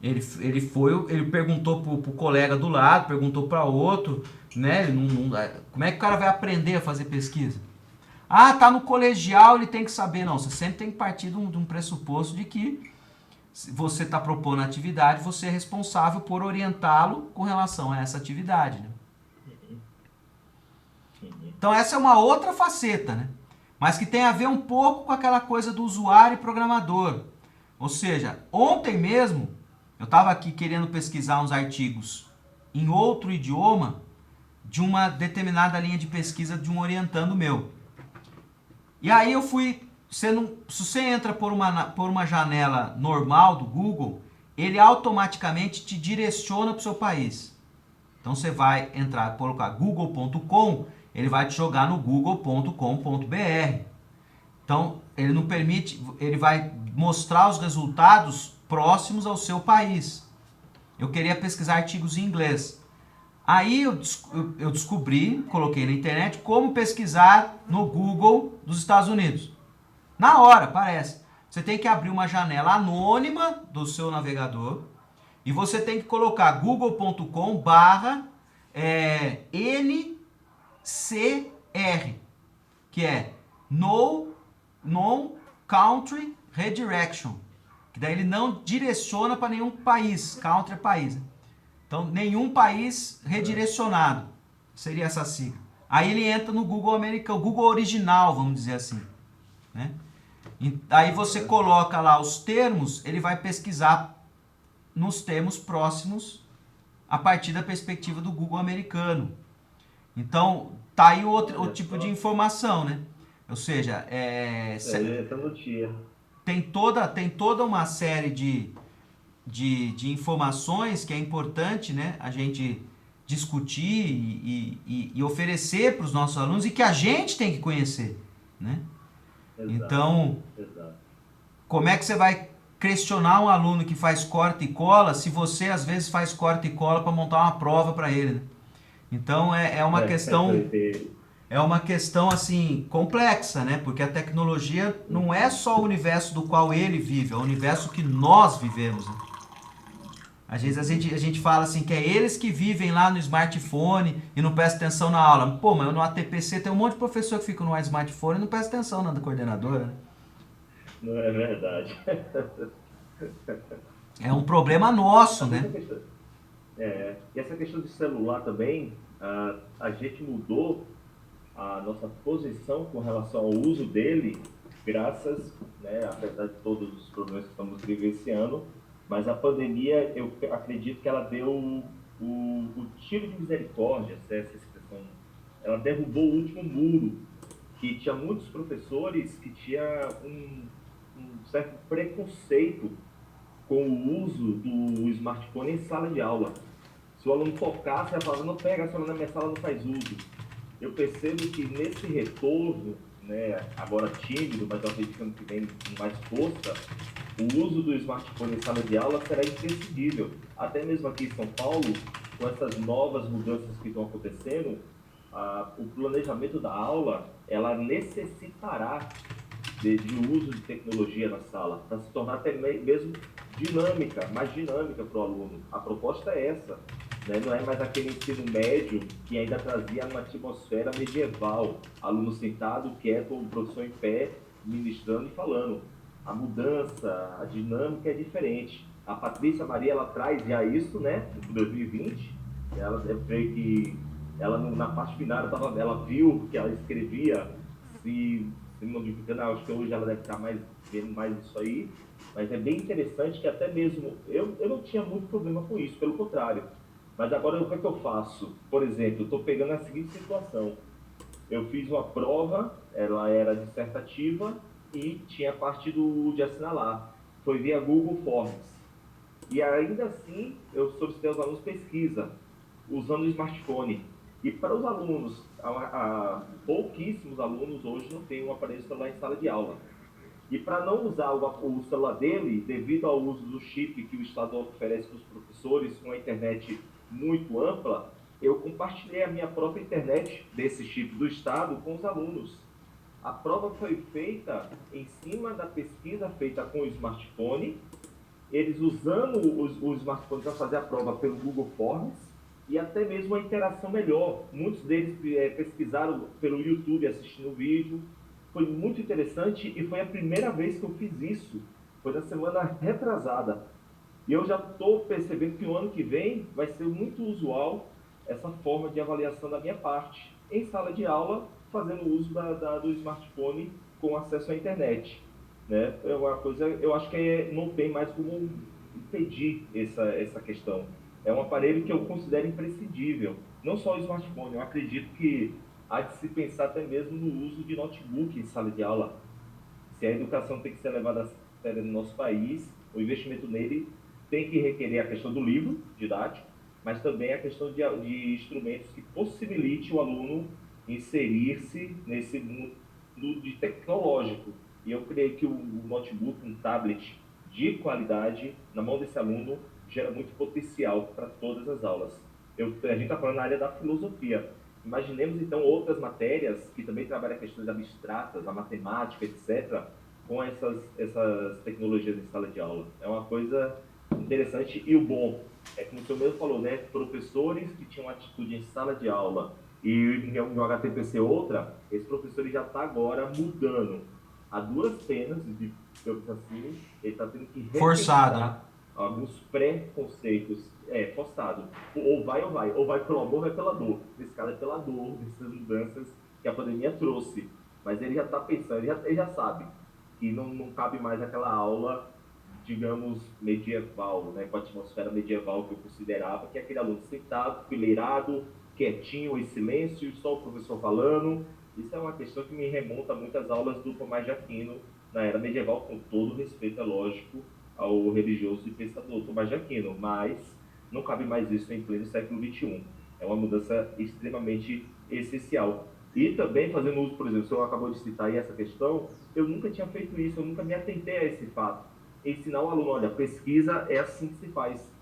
Ele perguntou pro colega do lado, perguntou para outro, né? Como é que o cara vai aprender a fazer pesquisa? Tá no colegial, ele tem que saber. Não, você sempre tem que partir de um pressuposto de que você está propondo a atividade, você é responsável por orientá-lo com relação a essa atividade. Né? Então essa é uma outra faceta, né? Mas que tem a ver um pouco com aquela coisa do usuário e programador. Ou seja, ontem mesmo eu estava aqui querendo pesquisar uns artigos em outro idioma de uma determinada linha de pesquisa de um orientando meu. E aí eu fui, se você entra por uma janela normal do Google, ele automaticamente te direciona para o seu país. Então você vai entrar, colocar google.com, ele vai te jogar no google.com.br. Então ele não permite, ele vai mostrar os resultados próximos ao seu país. Eu queria pesquisar artigos em inglês. Aí eu descobri, coloquei na internet, como pesquisar no Google dos Estados Unidos. Na hora, aparece. Você tem que abrir uma janela anônima do seu navegador e você tem que colocar google.com/NCR, que é Non Country Redirection, que daí ele não direciona para nenhum país. Country é país, né? Então, nenhum país redirecionado. Seria essa sigla. Aí ele entra no Google americano, Google original, vamos dizer assim. Né? E aí você coloca lá os termos, ele vai pesquisar nos termos próximos a partir da perspectiva do Google americano. Então, tá aí outro tipo de informação, né? Ou seja, tem toda uma série de informações que é importante, né, a gente discutir e oferecer para os nossos alunos e que a gente tem que conhecer. Né? Exato, então, como é que você vai questionar um aluno que faz corta e cola se você às vezes faz corta e cola para montar uma prova para ele? Né? Então é uma questão assim complexa, né? Porque a tecnologia não é só o universo do qual ele vive, é o universo que nós vivemos. Né? Às vezes a gente fala assim que é eles que vivem lá no smartphone e não prestam atenção na aula. Pô, mas no ATPC tem um monte de professor que fica no smartphone e não presta atenção na coordenadora. Né? Não é verdade. É um problema nosso, né? E essa questão de celular também, a gente mudou a nossa posição com relação ao uso dele, graças, né, apesar de todos os problemas que estamos vivenciando, mas a pandemia, eu acredito que ela deu o tiro de misericórdia, se essa expressão, ela derrubou o último muro, que tinha muitos professores que tinham um certo preconceito com o uso do smartphone em sala de aula. Se o aluno tocasse, ela falava, não pega, a senhora na minha sala não faz uso. Eu percebo que nesse retorno, né, agora tímido, mas eu acredito que ano que vem com mais força, o uso do smartphone em sala de aula será imprescindível. Até mesmo aqui em São Paulo, com essas novas mudanças que estão acontecendo, o planejamento da aula, ela necessitará de uso de tecnologia na sala, para se tornar até mesmo dinâmica, mais dinâmica para o aluno. A proposta é essa. Né? Não é mais aquele ensino médio que ainda trazia uma atmosfera medieval, aluno sentado, quieto, o professor em pé, ministrando e falando. A mudança, a dinâmica é diferente. A Patrícia Maria, ela traz já isso, né, em 2020. Eu creio que ela, na parte final, ela viu que ela escrevia se se modificando, acho que hoje ela deve estar mais, vendo mais isso aí, mas é bem interessante que até mesmo, eu não tinha muito problema com isso, pelo contrário, mas agora o que é que eu faço? Por exemplo, eu estou pegando a seguinte situação, eu fiz uma prova, ela era dissertativa e tinha parte de assinalar, foi via Google Forms, e ainda assim, eu solicitei aos alunos pesquisa, usando o smartphone. E para os alunos, pouquíssimos alunos hoje não têm um aparelho celular em sala de aula. E para não usar o celular dele, devido ao uso do chip que o Estado oferece para os professores, com a internet muito ampla, eu compartilhei a minha própria internet desse chip do Estado com os alunos. A prova foi feita em cima da pesquisa feita com o smartphone, eles usando os smartphones para fazer a prova pelo Google Forms e até mesmo a interação melhor. Muitos deles pesquisaram pelo YouTube assistindo o vídeo. Foi muito interessante e foi a primeira vez que eu fiz isso. Foi na semana retrasada. E eu já estou percebendo que o ano que vem vai ser muito usual essa forma de avaliação da minha parte. Em sala de aula, fazendo uso do smartphone com acesso à internet. Né? É uma coisa, eu acho que não tem mais como impedir essa questão. É um aparelho que eu considero imprescindível. Não só o smartphone, eu acredito que há de se pensar até mesmo no uso de notebook em sala de aula. Se a educação tem que ser levada a sério no nosso país, o investimento nele tem que requerer a questão do livro didático, mas também a questão de instrumentos que possibilite o aluno inserir-se nesse mundo de tecnológico. E eu creio que o notebook, um tablet de qualidade, na mão desse aluno, gera muito potencial para todas as aulas. A gente está falando na área da filosofia. Imaginemos, então, outras matérias que também trabalham questões abstratas, a matemática, etc., com essas tecnologias em sala de aula. É uma coisa interessante e o bom é como o senhor mesmo falou, né? Professores que tinham atitude em sala de aula e em um HTPC outra, esse professor já está agora mudando a duras penas, digamos assim, ele está tendo que Forçado, né? repensar alguns preconceitos, forçado, ou vai pelo amor, vai pela dor. Nesse caso é pela dor, dessas mudanças que a pandemia trouxe. Mas ele já está pensando, ele já sabe que não cabe mais aquela aula, digamos, medieval, né, com a atmosfera medieval que eu considerava, que é aquele aluno sentado, fileirado, quietinho, em silêncio, só o professor falando. Isso é uma questão que me remonta a muitas aulas do Tomás de Aquino, na era medieval, com todo respeito, é lógico, ao religioso e pensador Tomás de Aquino, mas não cabe mais isso em pleno século XXI. É uma mudança extremamente essencial. E também fazendo uso, por exemplo, o senhor acabou de citar aí essa questão, eu nunca tinha feito isso, eu nunca me atentei a esse fato. Ensinar o aluno, olha, pesquisa é assim que se faz.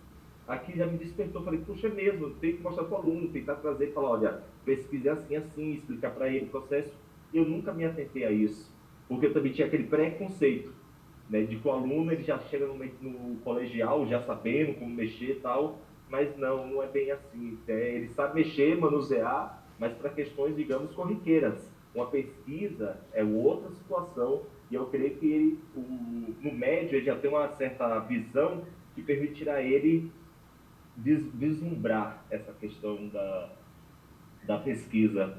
Aqui já me despertou, falei, puxa, é mesmo, tem que mostrar para o aluno, tentar trazer e falar, olha, pesquisa é assim, assim, explicar para ele o processo. Eu nunca me atentei a isso, porque eu também tinha aquele preconceito, né, de que o aluno ele já chega no colegial já sabendo como mexer e tal, mas não é bem assim. Ele sabe mexer, manusear, mas para questões, digamos, corriqueiras. Uma pesquisa é outra situação, e eu creio que ele, no médio, ele já tem uma certa visão que permitirá ele vislumbrar essa questão da pesquisa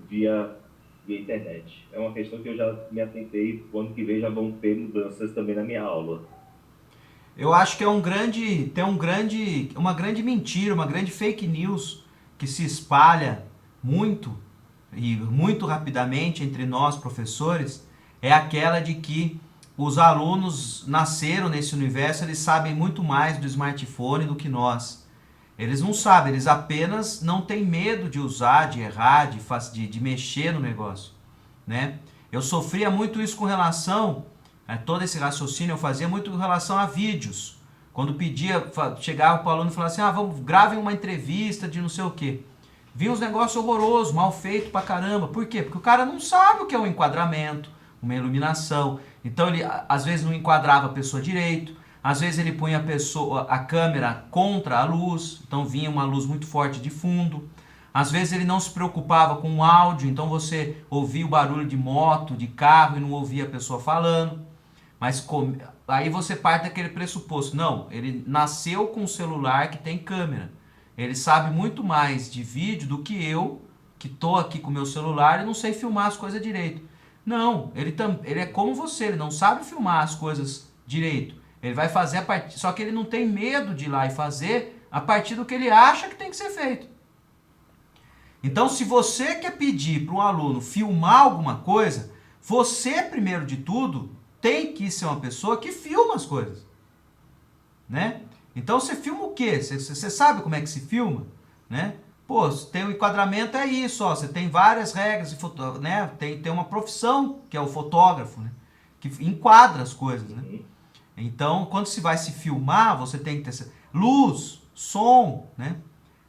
via internet. É uma questão que eu já me atentei, o ano que vem já vão ter mudanças também na minha aula. Eu acho que é uma grande mentira, uma grande fake news que se espalha muito e muito rapidamente entre nós professores, é aquela de que os alunos nasceram nesse universo, eles sabem muito mais do smartphone do que nós. Eles não sabem, eles apenas não têm medo de usar, de errar, de mexer no negócio, né? Eu sofria muito isso com relação, todo esse raciocínio eu fazia muito com relação a vídeos. Quando pedia, chegava para o aluno e falava assim, gravem uma entrevista de não sei o quê. Vinha uns negócios horrorosos, mal feito pra caramba. Por quê? Porque o cara não sabe o que é um enquadramento, uma iluminação. Então ele às vezes não enquadrava a pessoa direito, às vezes ele punha a câmera contra a luz, então vinha uma luz muito forte de fundo. Às vezes ele não se preocupava com o áudio, então você ouvia o barulho de moto, de carro e não ouvia a pessoa falando. Mas aí você parte daquele pressuposto, não, ele nasceu com um celular que tem câmera. Ele sabe muito mais de vídeo do que eu, que estou aqui com o meu celular e não sei filmar as coisas direito. Não, ele é como você, ele não sabe filmar as coisas direito. Ele vai fazer a partir, só que ele não tem medo de ir lá e fazer a partir do que ele acha que tem que ser feito. Então, se você quer pedir para um aluno filmar alguma coisa, você, primeiro de tudo, tem que ser uma pessoa que filma as coisas, né? Então, você filma o quê? Você sabe como é que se filma, né? Pô, tem o enquadramento, é isso, ó, você tem várias regras, né? Tem uma profissão, que é o fotógrafo, né? Que enquadra as coisas, né? Então, quando se vai se filmar, você tem que ter luz, som, né?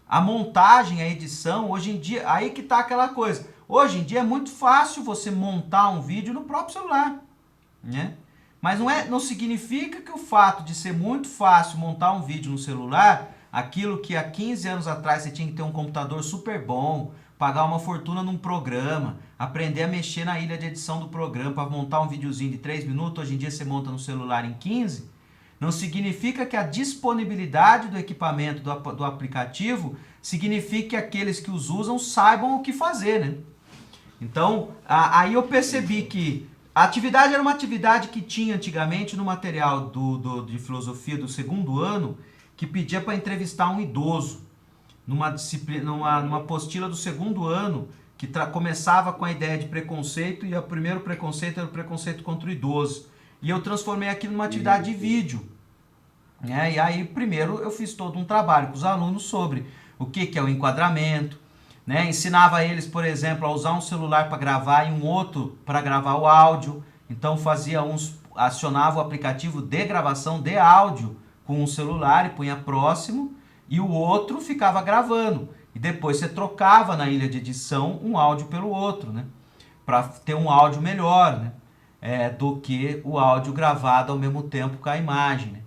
A montagem, a edição, hoje em dia, aí que tá aquela coisa. Hoje em dia é muito fácil você montar um vídeo no próprio celular, né? Mas não significa que o fato de ser muito fácil montar um vídeo no celular, aquilo que há 15 anos atrás você tinha que ter um computador super bom, pagar uma fortuna num programa, aprender a mexer na ilha de edição do programa para montar um videozinho de 3 minutos, hoje em dia você monta no celular em 15, não significa que a disponibilidade do equipamento, do aplicativo, signifique que aqueles que os usam saibam o que fazer, né? Então, aí eu percebi que a atividade era uma atividade que tinha antigamente no material de filosofia do segundo ano, que pedia para entrevistar um idoso, numa disciplina, numa apostila do segundo ano, que começava com a ideia de preconceito, e o primeiro preconceito era o preconceito contra o idoso. E eu transformei aquilo numa atividade de vídeo. Né? E aí, primeiro, eu fiz todo um trabalho com os alunos sobre o que é o enquadramento, né? Ensinava eles, por exemplo, a usar um celular para gravar e um outro para gravar o áudio. Então acionava o aplicativo de gravação de áudio com um celular e punha próximo, e o outro ficava gravando. E depois você trocava na ilha de edição um áudio pelo outro, né? Para ter um áudio melhor, né? Do que o áudio gravado ao mesmo tempo com a imagem, né?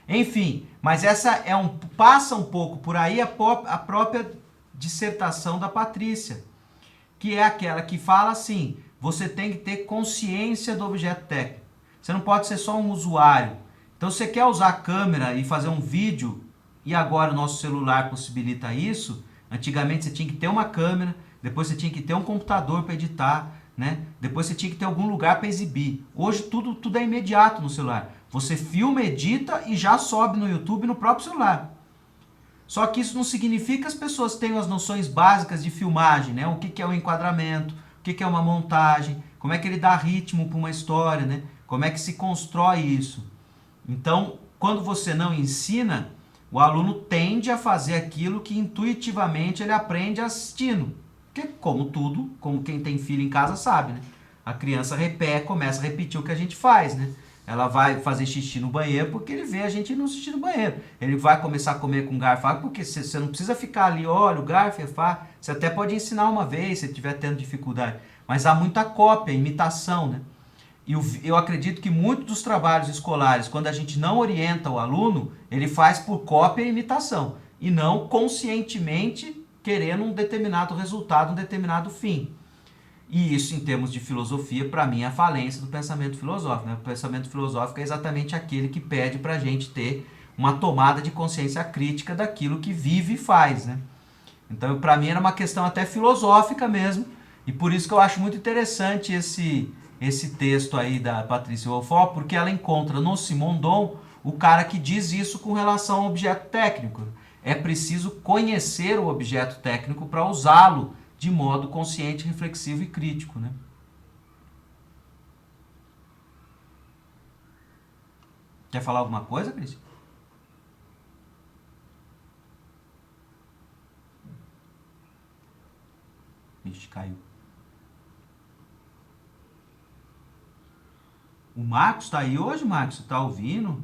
Enfim, mas essa passa um pouco por aí a própria dissertação da Patrícia, que é aquela que fala assim: você tem que ter consciência do objeto técnico. Você não pode ser só um usuário. Então, se você quer usar a câmera e fazer um vídeo, e agora o nosso celular possibilita isso, antigamente você tinha que ter uma câmera, depois você tinha que ter um computador para editar, né? Depois você tinha que ter algum lugar para exibir. Hoje tudo é imediato no celular. Você filma, edita e já sobe no YouTube no próprio celular. Só que isso não significa que as pessoas tenham as noções básicas de filmagem, né? O que é um enquadramento, o que é uma montagem, como é que ele dá ritmo para uma história, né? Como é que se constrói isso. Então, quando você não ensina, o aluno tende a fazer aquilo que intuitivamente ele aprende assistindo. Porque, como tudo, como quem tem filho em casa sabe, né? A criança começa a repetir o que a gente faz, né? Ela vai fazer xixi no banheiro porque ele vê a gente não xixi no banheiro. Ele vai começar a comer com garfo e faca porque você não precisa ficar ali, olha, o garfo é faca. Você até pode ensinar uma vez se estiver tendo dificuldade. Mas há muita cópia, imitação, né? E eu acredito que muitos dos trabalhos escolares, quando a gente não orienta o aluno, ele faz por cópia e imitação. E não conscientemente querendo um determinado resultado, um determinado fim. E isso, em termos de filosofia, para mim é a falência do pensamento filosófico, né? O pensamento filosófico é exatamente aquele que pede para a gente ter uma tomada de consciência crítica daquilo que vive e faz, né? Então, para mim, era uma questão até filosófica mesmo, e por isso que eu acho muito interessante esse texto aí da Patrícia Wolfoff, porque ela encontra no Simondon o cara que diz isso com relação ao objeto técnico. É preciso conhecer o objeto técnico para usá-lo de modo consciente, reflexivo e crítico, né? Quer falar alguma coisa, Cris? Ixi, caiu. O Marcos tá aí hoje, Marcos? Você tá ouvindo?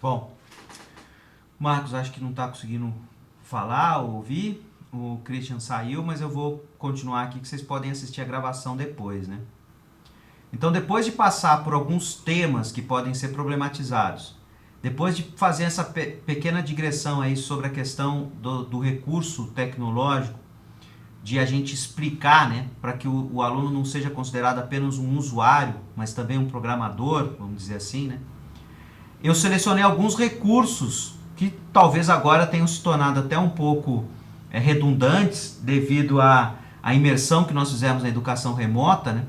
Bom, Marcos acho que não está conseguindo falar ou ouvir. O Christian saiu, mas eu vou continuar aqui que vocês podem assistir a gravação depois, né? Então, depois de passar por alguns temas que podem ser problematizados, depois de fazer essa pequena digressão aí sobre a questão do recurso tecnológico, de a gente explicar, né, para que o aluno não seja considerado apenas um usuário, mas também um programador, vamos dizer assim, né? Eu selecionei alguns recursos que talvez agora tenham se tornado até um pouco redundantes devido à imersão que nós fizemos na educação remota, né?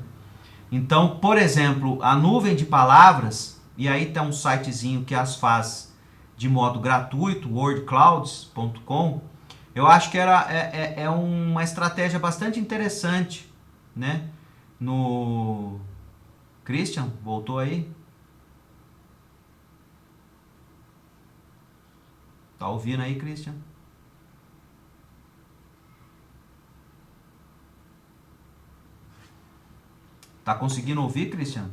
Então, por exemplo, a nuvem de palavras, e aí tem um sitezinho que as faz de modo gratuito, wordclouds.com, eu acho que é uma estratégia bastante interessante, né? No Christian, voltou aí? Tá ouvindo aí, Christian? Tá conseguindo ouvir, Christian?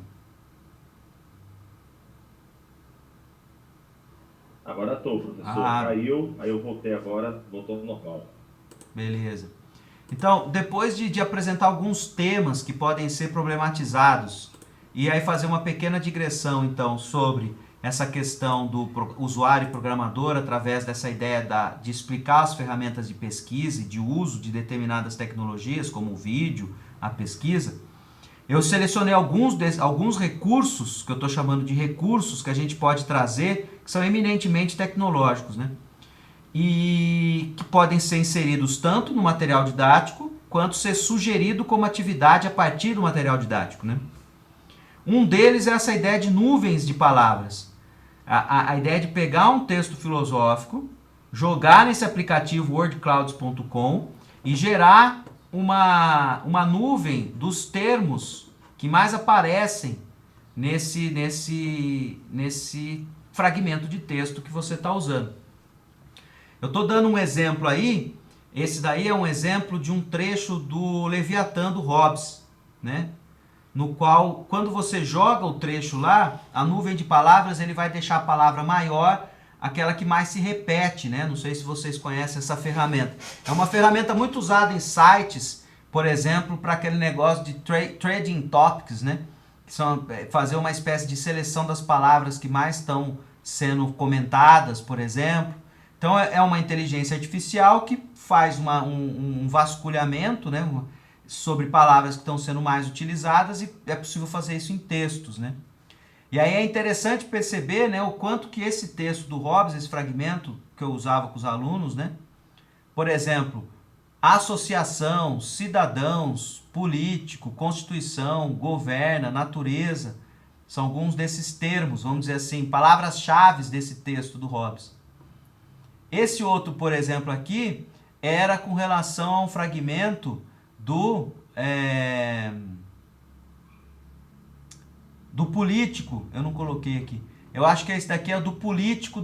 Agora tô, professor. Caiu, aí eu voltei agora, voltou ao normal. Beleza. Então, depois de apresentar alguns temas que podem ser problematizados, e aí fazer uma pequena digressão, então, sobre essa questão do usuário e programador, através dessa ideia de explicar as ferramentas de pesquisa e de uso de determinadas tecnologias, como o vídeo, a pesquisa, eu selecionei alguns recursos, que eu estou chamando de recursos, que a gente pode trazer, que são eminentemente tecnológicos, né? E que podem ser inseridos tanto no material didático, quanto ser sugerido como atividade a partir do material didático, né? Um deles é essa ideia de nuvens de palavras. A ideia de pegar um texto filosófico, jogar nesse aplicativo wordclouds.com e gerar uma nuvem dos termos que mais aparecem nesse fragmento de texto que você está usando. Eu estou dando um exemplo aí, esse daí é um exemplo de um trecho do Leviatã do Hobbes, né? No qual, quando você joga o trecho lá, a nuvem de palavras, ele vai deixar a palavra maior, aquela que mais se repete, né? Não sei se vocês conhecem essa ferramenta. É uma ferramenta muito usada em sites, por exemplo, para aquele negócio de trading topics, né? Que são fazer uma espécie de seleção das palavras que mais estão sendo comentadas, por exemplo. Então é uma inteligência artificial que faz um vasculhamento, né, sobre palavras que estão sendo mais utilizadas, e é possível fazer isso em textos, né? E aí é interessante perceber, né, o quanto que esse texto do Hobbes, esse fragmento que eu usava com os alunos, né, por exemplo, associação, cidadãos, político, constituição, governa, natureza, são alguns desses termos, vamos dizer assim, palavras-chave desse texto do Hobbes. Esse outro, por exemplo, aqui, era com relação a um fragmento do político. Eu não coloquei aqui. Eu acho que esse daqui é do político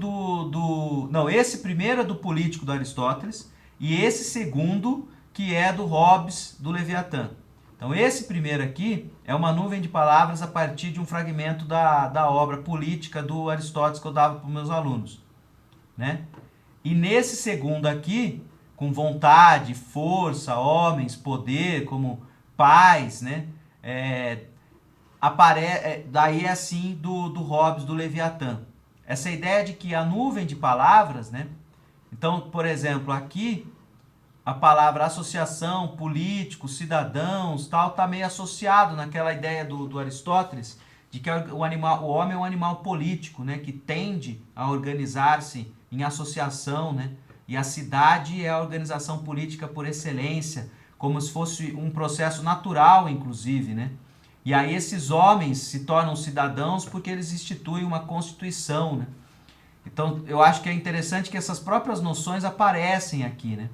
Não, esse primeiro é do político do Aristóteles, e esse segundo que é do Hobbes, do Leviatã. Então, esse primeiro aqui é uma nuvem de palavras a partir de um fragmento da obra política do Aristóteles que eu dava para os meus alunos, né? E nesse segundo aqui, com vontade, força, homens, poder, como paz, né? Daí é assim do Hobbes, do Leviatã. Essa ideia de que a nuvem de palavras, né? Então, por exemplo, aqui a palavra associação, político, cidadãos, tal, está meio associado naquela ideia do Aristóteles de que o homem é um animal político, né? Que tende a organizar-se em associação, né? E a cidade é a organização política por excelência, como se fosse um processo natural, inclusive, né? E aí esses homens se tornam cidadãos porque eles instituem uma constituição, né? Então, eu acho que é interessante que essas próprias noções aparecem aqui, né?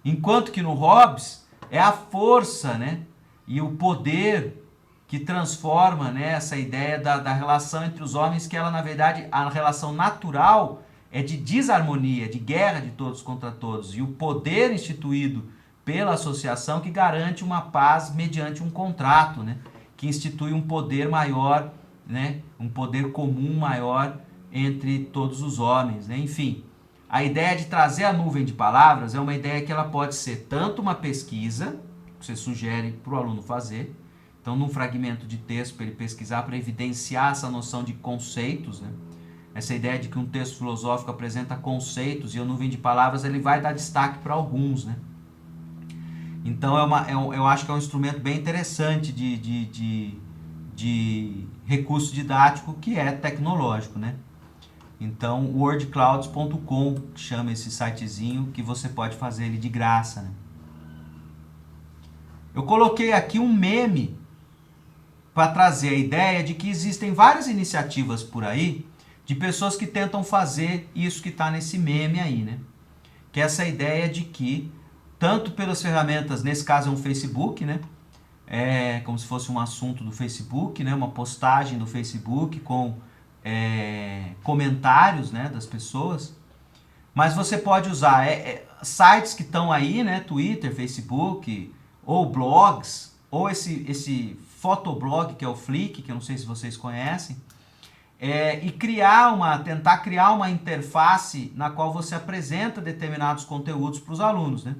Enquanto que no Hobbes é a força, né? E o poder que transforma, né, essa ideia da relação entre os homens, que ela, na verdade, a relação natural é de desarmonia, de guerra de todos contra todos. E o poder instituído pela associação que garante uma paz mediante um contrato, né? Que institui um poder maior, né? Um poder comum maior entre todos os homens, né? Enfim, a ideia de trazer a nuvem de palavras é uma ideia que ela pode ser tanto uma pesquisa, que você sugere para o aluno fazer, então num fragmento de texto para ele pesquisar, para evidenciar essa noção de conceitos, né? Essa ideia de que um texto filosófico apresenta conceitos e a nuvem de palavras ele vai dar destaque para alguns, né? Então eu acho que é um instrumento bem interessante de recurso didático que é tecnológico, né? Então, wordclouds.com chama esse sitezinho que você pode fazer ele de graça, né? Eu coloquei aqui um meme para trazer a ideia de que existem várias iniciativas por aí de pessoas que tentam fazer isso que está nesse meme aí, né? Que é essa ideia de que, tanto pelas ferramentas, nesse caso é um Facebook, né? É como se fosse um assunto do Facebook, né? Uma postagem do Facebook com comentários, né, das pessoas. Mas você pode usar sites que estão aí, né? Twitter, Facebook, ou blogs, ou esse fotoblog que é o Flickr, que eu não sei se vocês conhecem, e tentar criar uma interface na qual você apresenta determinados conteúdos para os alunos, né?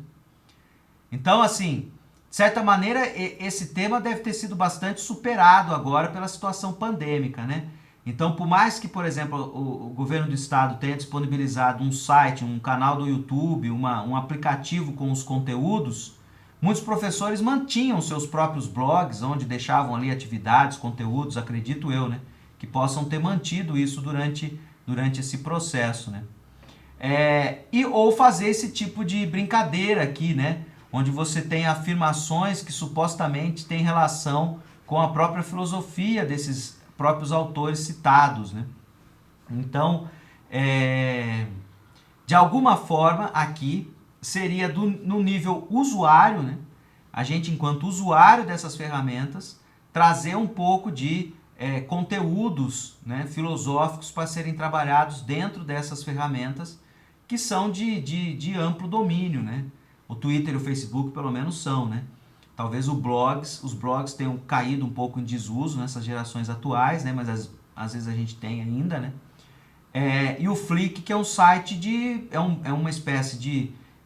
Então, assim, de certa maneira, esse tema deve ter sido bastante superado agora pela situação pandêmica, né? Então, por mais que, por exemplo, o governo do estado tenha disponibilizado um site, um canal do YouTube, um aplicativo com os conteúdos, muitos professores mantinham seus próprios blogs, onde deixavam ali atividades, conteúdos, acredito eu, né? Que possam ter mantido isso durante esse processo, né? Ou fazer esse tipo de brincadeira aqui, né? Onde você tem afirmações que supostamente têm relação com a própria filosofia desses próprios autores citados, né? Então, de alguma forma, aqui seria no nível usuário, né? A gente, enquanto usuário dessas ferramentas, trazer um pouco de conteúdos, né, filosóficos para serem trabalhados dentro dessas ferramentas que são de amplo domínio, né? O Twitter e o Facebook, pelo menos, são, né? Talvez os blogs tenham caído um pouco em desuso nessas gerações atuais, né? Mas às vezes a gente tem ainda, né? E o Flickr, que é um site é uma espécie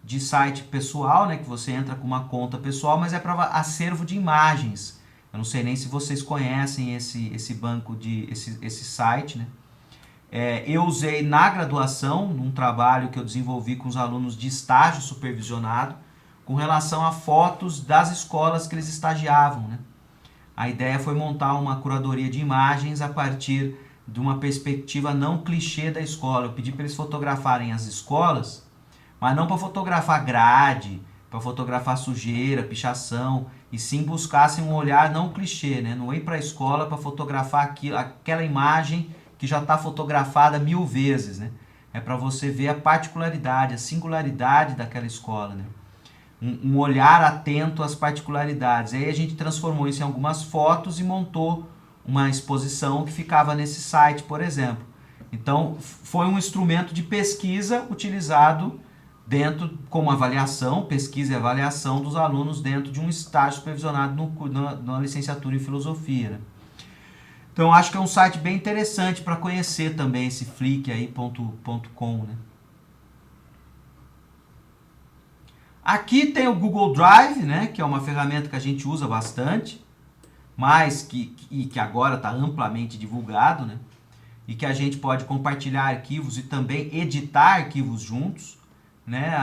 de site pessoal, né? Que você entra com uma conta pessoal, mas é para acervo de imagens. Eu não sei nem se vocês conhecem esse banco esse site, né? Eu usei na graduação, num trabalho que eu desenvolvi com os alunos de estágio supervisionado, com relação a fotos das escolas que eles estagiavam, né? A ideia foi montar uma curadoria de imagens a partir de uma perspectiva não clichê da escola. Eu pedi para eles fotografarem as escolas, mas não para fotografar grade, para fotografar sujeira, pichação, e sim buscassem um olhar não clichê, né? Não ir para a escola para fotografar aquela imagem que já está fotografada 1000 vezes, né? É para você ver a particularidade, a singularidade daquela escola, né? Um olhar atento às particularidades. Aí a gente transformou isso em algumas fotos e montou uma exposição que ficava nesse site, por exemplo. Então, foi um instrumento de pesquisa utilizado dentro, como avaliação, pesquisa e avaliação dos alunos dentro de um estágio supervisionado na licenciatura em filosofia, né? Então, acho que é um site bem interessante para conhecer também esse Flickr aí, .com, né? Aqui tem o Google Drive, né, que é uma ferramenta que a gente usa bastante, mas que agora está amplamente divulgado, né, e que a gente pode compartilhar arquivos e também editar arquivos juntos, né,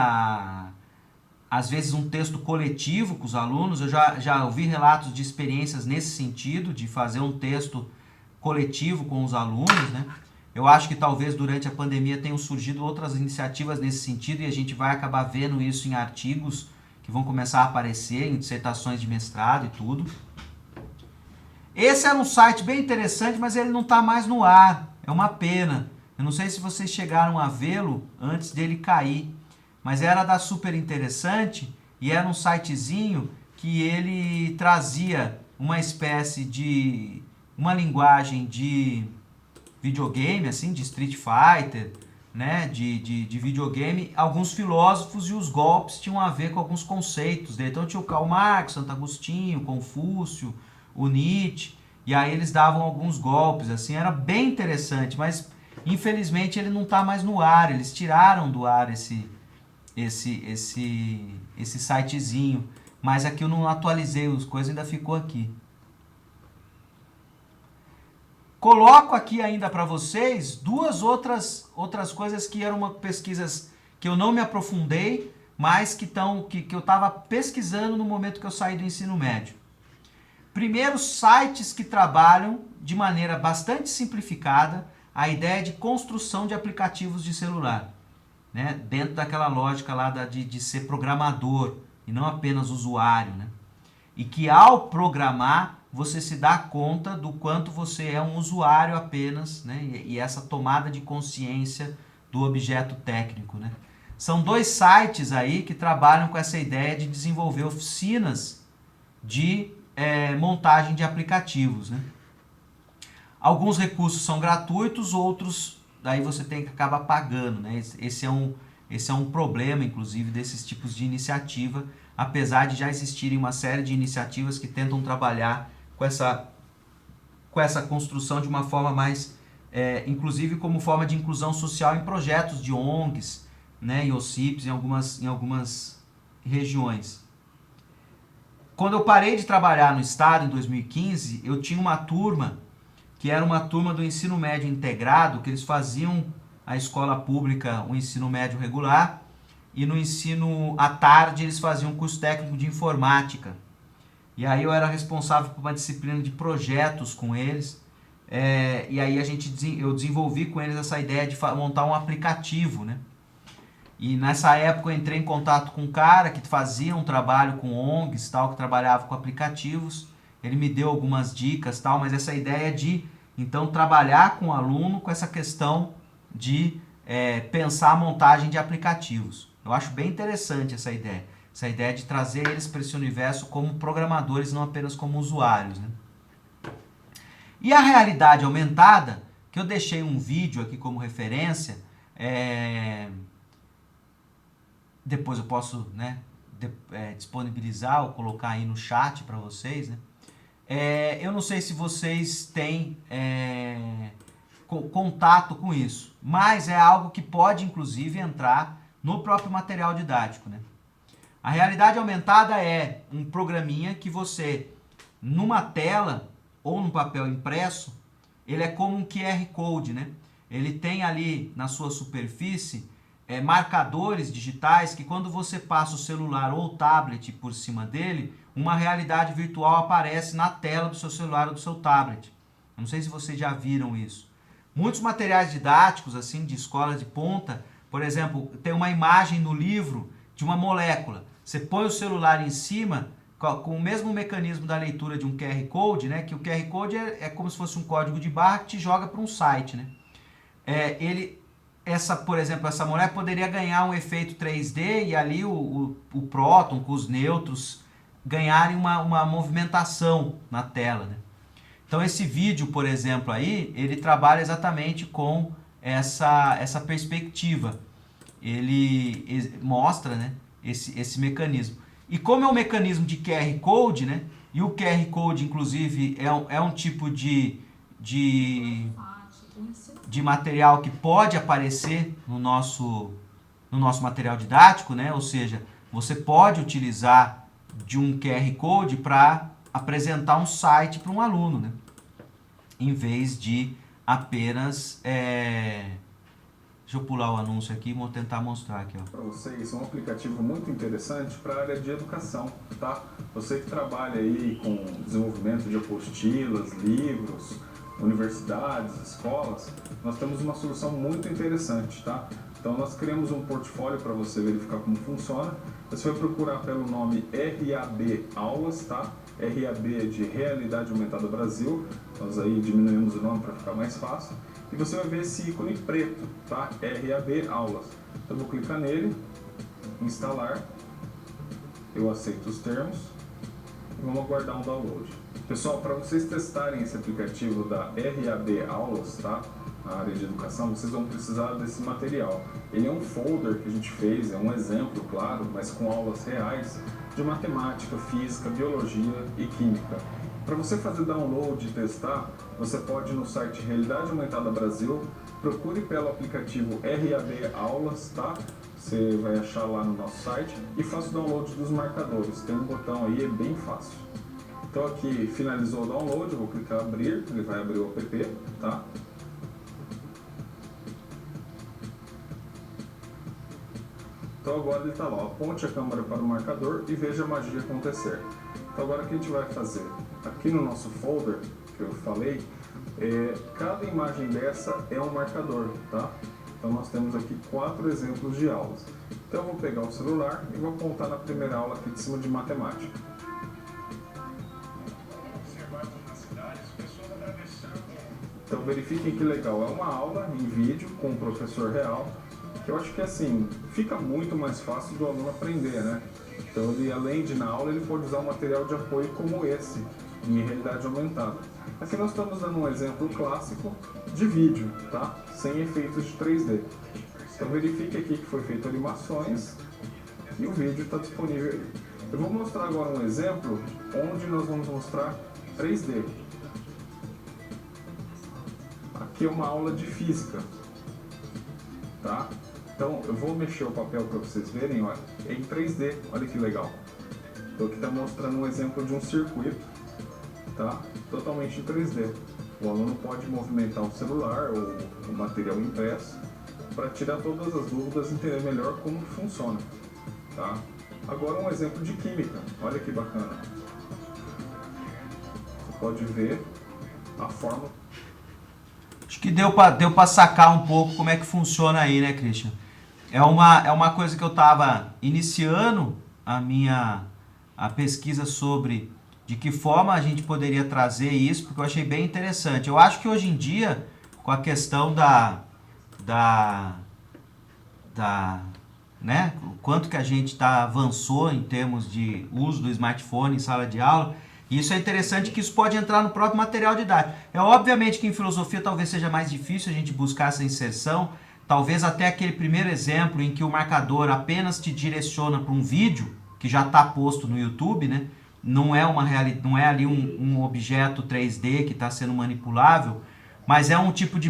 às vezes um texto coletivo com os alunos. Eu já ouvi relatos de experiências nesse sentido, de fazer um texto coletivo com os alunos, né. Eu acho que talvez durante a pandemia tenham surgido outras iniciativas nesse sentido e a gente vai acabar vendo isso em artigos que vão começar a aparecer, em dissertações de mestrado e tudo. Esse era um site bem interessante, mas ele não está mais no ar. É uma pena. Eu não sei se vocês chegaram a vê-lo antes dele cair, mas era da Super Interessante e era um sitezinho que ele trazia uma espécie de uma linguagem de videogame, assim, de Street Fighter, né, de videogame. Alguns filósofos e os golpes tinham a ver com alguns conceitos dele. Então tinha o Karl Marx, Santo Agostinho, Confúcio, o Nietzsche, e aí eles davam alguns golpes, assim, era bem interessante, mas Infelizmente ele não está mais no ar, eles tiraram do ar esse sitezinho, mas aqui eu não atualizei as coisas, ainda ficou aqui. Coloco aqui ainda para vocês duas outras coisas que eram pesquisas que eu não me aprofundei, mas que eu estava pesquisando no momento que eu saí do ensino médio. Primeiro, sites que trabalham de maneira bastante simplificada a ideia de construção de aplicativos de celular, né? Dentro daquela lógica lá de ser programador e não apenas usuário, né? E que ao programar você se dá conta do quanto você é um usuário apenas, né? E essa tomada de consciência do objeto técnico, né? São dois sites aí que trabalham com essa ideia de desenvolver oficinas de montagem de aplicativos, né? Alguns recursos são gratuitos, outros daí você tem que acabar pagando, né? Esse é um problema, inclusive, desses tipos de iniciativa, apesar de já existirem uma série de iniciativas que tentam trabalhar com essa construção de uma forma mais, inclusive como forma de inclusão social em projetos de ONGs, né, e OCIPs em algumas regiões. Quando eu parei de trabalhar no Estado, em 2015, eu tinha uma turma, que era uma turma do ensino médio integrado, que eles faziam a escola pública, o ensino médio regular, e no ensino à tarde eles faziam um curso técnico de informática. E aí eu era responsável por uma disciplina de projetos com eles, e aí eu desenvolvi com eles essa ideia de montar um aplicativo, né? E nessa época eu entrei em contato com um cara que fazia um trabalho com ONGs, tal, que trabalhava com aplicativos. Ele me deu algumas dicas, tal, mas essa ideia de então trabalhar com o aluno com essa questão de pensar a montagem de aplicativos. Eu acho bem interessante essa ideia de trazer eles para esse universo como programadores, não apenas como usuários, né? E a realidade aumentada, que eu deixei um vídeo aqui como referência, depois eu posso, né, disponibilizar ou colocar aí no chat para vocês, né? Eu não sei se vocês têm contato com isso, mas é algo que pode inclusive entrar no próprio material didático, né? A realidade aumentada é um programinha que você, numa tela ou num papel impresso, ele é como um QR Code, né? Ele tem ali na sua superfície marcadores digitais que quando você passa o celular ou o tablet por cima dele, uma realidade virtual aparece na tela do seu celular ou do seu tablet. Eu não sei se vocês já viram isso. Muitos materiais didáticos, assim, de escola de ponta, por exemplo, tem uma imagem no livro de uma molécula. Você põe o celular em cima, com o mesmo mecanismo da leitura de um QR Code, né? Que o QR Code é como se fosse um código de barra que te joga para um site, né? Por exemplo, essa molécula poderia ganhar um efeito 3D e ali o próton com os nêutrons ganharem uma movimentação na tela, né? Então esse vídeo, por exemplo, aí, ele trabalha exatamente com essa perspectiva. Ele mostra, né, esse mecanismo. E como é um mecanismo de QR Code, né, e o QR Code, inclusive, é um tipo de material que pode aparecer no nosso material didático, né? Ou seja, você pode utilizar de um QR Code para apresentar um site para um aluno, né? Em vez de apenas... Deixa eu pular o anúncio aqui e vou tentar mostrar aqui, ó. Para vocês, é um aplicativo muito interessante para a área de educação, tá? Você que trabalha aí com desenvolvimento de apostilas, livros, universidades, escolas, nós temos uma solução muito interessante, tá? Então nós criamos um portfólio para você verificar como funciona. Você vai procurar pelo nome RAB Aulas, tá? RAB é de Realidade Aumentada Brasil. Nós aí diminuímos o nome para ficar mais fácil. E você vai ver esse ícone preto, tá? RAB Aulas. Então eu vou clicar nele, instalar, eu aceito os termos e vamos aguardar um download. Pessoal, para vocês testarem esse aplicativo da RAB Aulas, tá? Na área de educação, vocês vão precisar desse material. Ele é um folder que a gente fez, é um exemplo, claro, mas com aulas reais de matemática, física, biologia e química. Para você fazer download e testar, você pode ir no site Realidade Aumentada Brasil, procure pelo aplicativo RAB Aulas, tá? Você vai achar lá no nosso site e faça o download dos marcadores. Tem um botão aí, é bem fácil. Então aqui finalizou o download, eu vou clicar em abrir, ele vai abrir o app, tá? Então agora ele está lá, aponte a câmera para o marcador e veja a magia acontecer. Então agora o que a gente vai fazer? Aqui no nosso folder, que eu falei, cada imagem dessa é um marcador, tá? Então nós temos aqui 4 exemplos de aulas. Então eu vou pegar o celular e vou apontar na primeira aula aqui de cima de matemática. Então verifiquem que legal, é uma aula em vídeo com um professor real, que eu acho que assim, fica muito mais fácil do aluno aprender, né? Então ele, além de na aula, ele pode usar um material de apoio como esse, em realidade aumentada. Aqui nós estamos dando um exemplo clássico de vídeo, tá? Sem efeitos de 3D. Então verifique aqui que foi feito animações e o vídeo está disponível aí. Eu vou mostrar agora um exemplo onde nós vamos mostrar 3D. Aqui é uma aula de física, tá? Então eu vou mexer o papel para vocês verem, olha, é em 3D, olha que legal. Então aqui está mostrando um exemplo de um circuito, tá? Totalmente em 3D. O aluno pode movimentar o celular ou o material impresso para tirar todas as dúvidas e entender melhor como funciona, tá? Agora um exemplo de química, olha que bacana. Você pode ver a forma. Acho que deu para sacar um pouco como é que funciona aí, né, Christian? É uma coisa que eu estava iniciando a pesquisa sobre de que forma a gente poderia trazer isso, porque eu achei bem interessante. Eu acho que hoje em dia, com a questão né, o quanto que a gente avançou em termos de uso do smartphone em sala de aula, e isso é interessante que isso pode entrar no próprio material didático. É obviamente que em filosofia talvez seja mais difícil a gente buscar essa inserção, talvez até aquele primeiro exemplo em que o marcador apenas te direciona para um vídeo que já está posto no YouTube, né? Não é ali um objeto 3D que está sendo manipulável, mas é um tipo de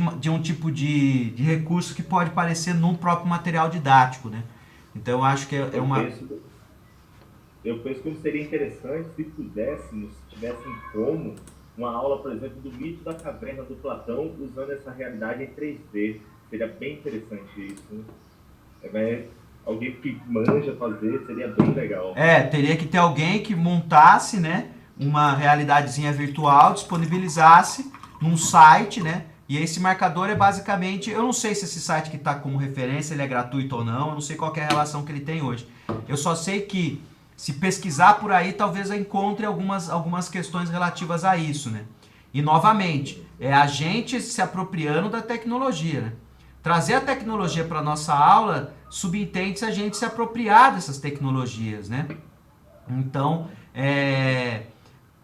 recurso que pode aparecer no próprio material didático, né? Então eu acho que Eu penso que seria interessante se tivessem como uma aula, por exemplo, do mito da caverna do Platão usando essa realidade em 3D. Seria bem interessante isso, né? Alguém que manja fazer, seria bem legal. Teria que ter alguém que montasse, né, uma realidadezinha virtual, disponibilizasse num site, né? E esse marcador é basicamente, eu não sei se esse site que está como referência ele é gratuito ou não, eu não sei qual que é a relação que ele tem hoje. Eu só sei que se pesquisar por aí, talvez eu encontre algumas questões relativas a isso, né? E novamente, é a gente se apropriando da tecnologia, né? Trazer a tecnologia para a nossa aula subentende-se a gente se apropriar dessas tecnologias, né? Então,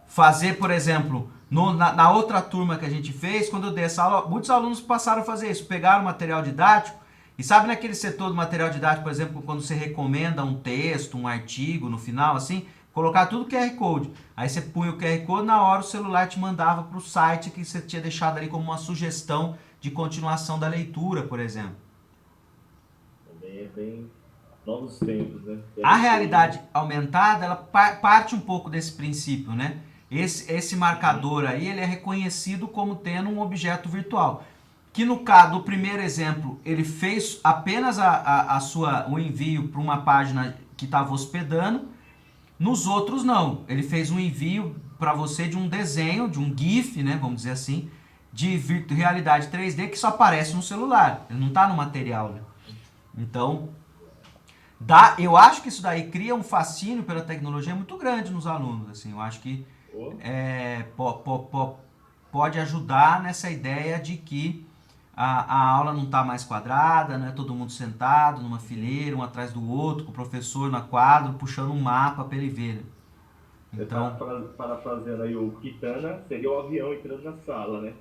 fazer, por exemplo, na outra turma que a gente fez, quando eu dei essa aula, muitos alunos passaram a fazer isso, pegaram o material didático, e sabe naquele setor do material didático, por exemplo, quando você recomenda um texto, um artigo no final, assim, colocar tudo QR Code. Aí você punha o QR Code, na hora o celular te mandava para o site que você tinha deixado ali como uma sugestão de continuação da leitura, por exemplo. É bem novos tempos, né? A realidade aumentada, ela parte um pouco desse princípio, né? Esse marcador aí, ele é reconhecido como tendo um objeto virtual. Que no caso do primeiro exemplo, ele fez apenas o envio para uma página que estava hospedando. Nos outros não, ele fez um envio para você de um desenho, de um GIF, né, vamos dizer assim, de realidade 3D que só aparece no celular, ele não está no material, né? Então, eu acho que isso daí cria um fascínio pela tecnologia muito grande nos alunos, assim, eu acho que pode ajudar nessa ideia de que a aula não está mais quadrada, não é todo mundo sentado numa fileira, um atrás do outro, com o professor na quadro, puxando um mapa para ele ver, né? Então, parafraseando aí o Kitana, seria o avião entrando na sala, né?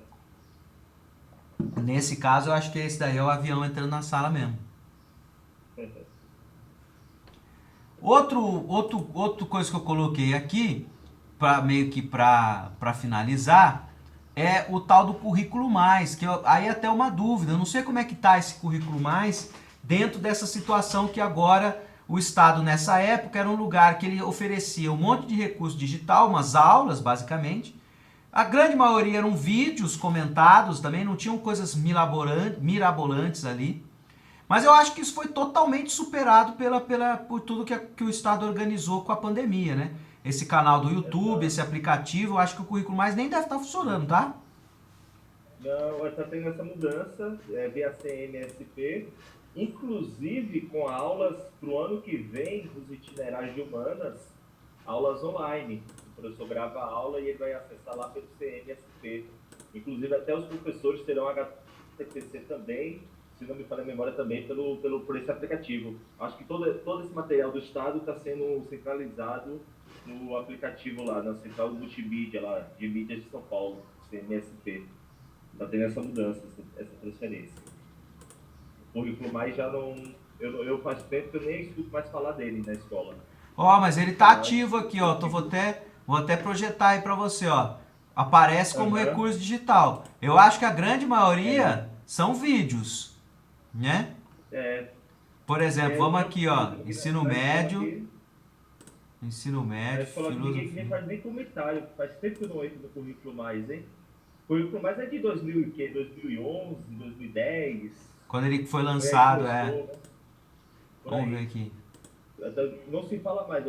Nesse caso, eu acho que esse daí é o avião entrando na sala mesmo. Outra coisa que eu coloquei aqui, meio que para finalizar, é o tal do currículo mais, aí até uma dúvida, eu não sei como é que tá esse currículo mais dentro dessa situação que agora o Estado nessa época era um lugar que ele oferecia um monte de recurso digital, umas aulas basicamente, a grande maioria eram vídeos comentados também, não tinham coisas mirabolantes ali, mas eu acho que isso foi totalmente superado por tudo que o Estado organizou com a pandemia, né? Esse canal do YouTube, esse aplicativo, eu acho que o Currículo Mais nem deve estar funcionando, tá? Não, está tendo essa mudança, via CMSP, inclusive com aulas para o ano que vem, dos itinerários de humanas, aulas online. O professor grava a aula e ele vai acessar lá pelo CMSP. Inclusive, até os professores terão HTPC também, se não me falha a memória, também por esse aplicativo. Acho que todo esse material do Estado está sendo centralizado no aplicativo lá, na central multimídia lá, de mídias de São Paulo, CMSP. Está tendo essa mudança, essa transferência. O Currículo Mais já não... Eu faz tempo que eu nem escuto mais falar dele na escola. Ó, mas ele tá ativo aqui, ó. Vou até projetar aí para você, ó. Aparece como recurso digital. Eu acho que a grande maioria são vídeos, né? Por exemplo, vamos aqui, ó. Ensino médio. Ensino Na médio, escola aqui ninguém faz nem comentário. Faz tempo que eu não entro no Currículo Mais, hein? O Currículo Mais é de 2011, 2010. Quando ele foi lançado, Começou, né? Vamos ver aqui. Não se fala mais.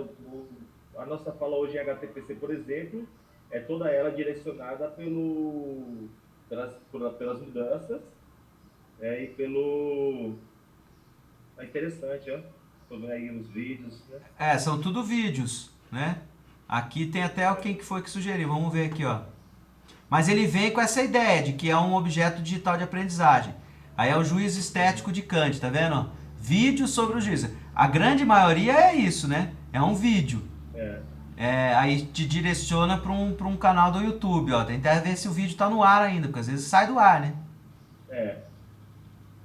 A nossa fala hoje em HTPC, por exemplo, é toda ela direcionada pelas mudanças e pelo... É interessante, ó. Tô vendo aí os vídeos, né? São tudo vídeos, né? Aqui tem até quem que foi que sugeriu. Vamos ver aqui, ó. Mas ele vem com essa ideia de que é um objeto digital de aprendizagem. Aí é o juízo estético de Kant, tá vendo? Vídeo sobre o juízo. A grande maioria é isso, né? É um vídeo. Aí te direciona para um canal do YouTube, ó. Tenta ver se o vídeo tá no ar ainda, porque às vezes sai do ar, né?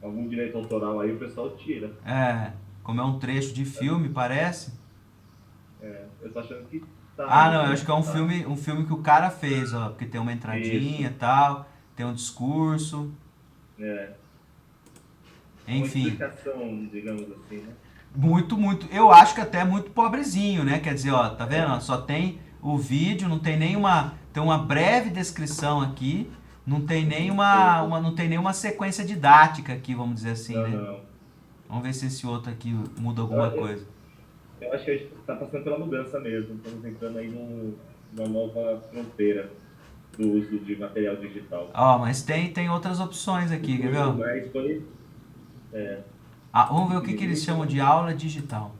Algum direito autoral aí o pessoal tira. Como é um trecho de filme, parece. Eu tô achando que tá... Não, eu acho que é um filme que o cara fez, ó. Porque tem uma entradinha e tal, tem um discurso. Enfim. Uma explicação, digamos assim, né? Muito, muito. Eu acho que até muito pobrezinho, né? Quer dizer, ó, tá vendo? Só tem o vídeo, não tem nenhuma. Tem uma breve descrição aqui, não tem não tem nenhuma sequência didática aqui, vamos dizer assim, né? Não. Vamos ver se esse outro aqui muda alguma coisa. Eu acho que a gente está passando pela mudança mesmo. Estamos entrando aí numa nova fronteira do uso de material digital. Mas tem outras opções aqui, quer ver? Mas foi... Vamos ver o que eles chamam de aula digital.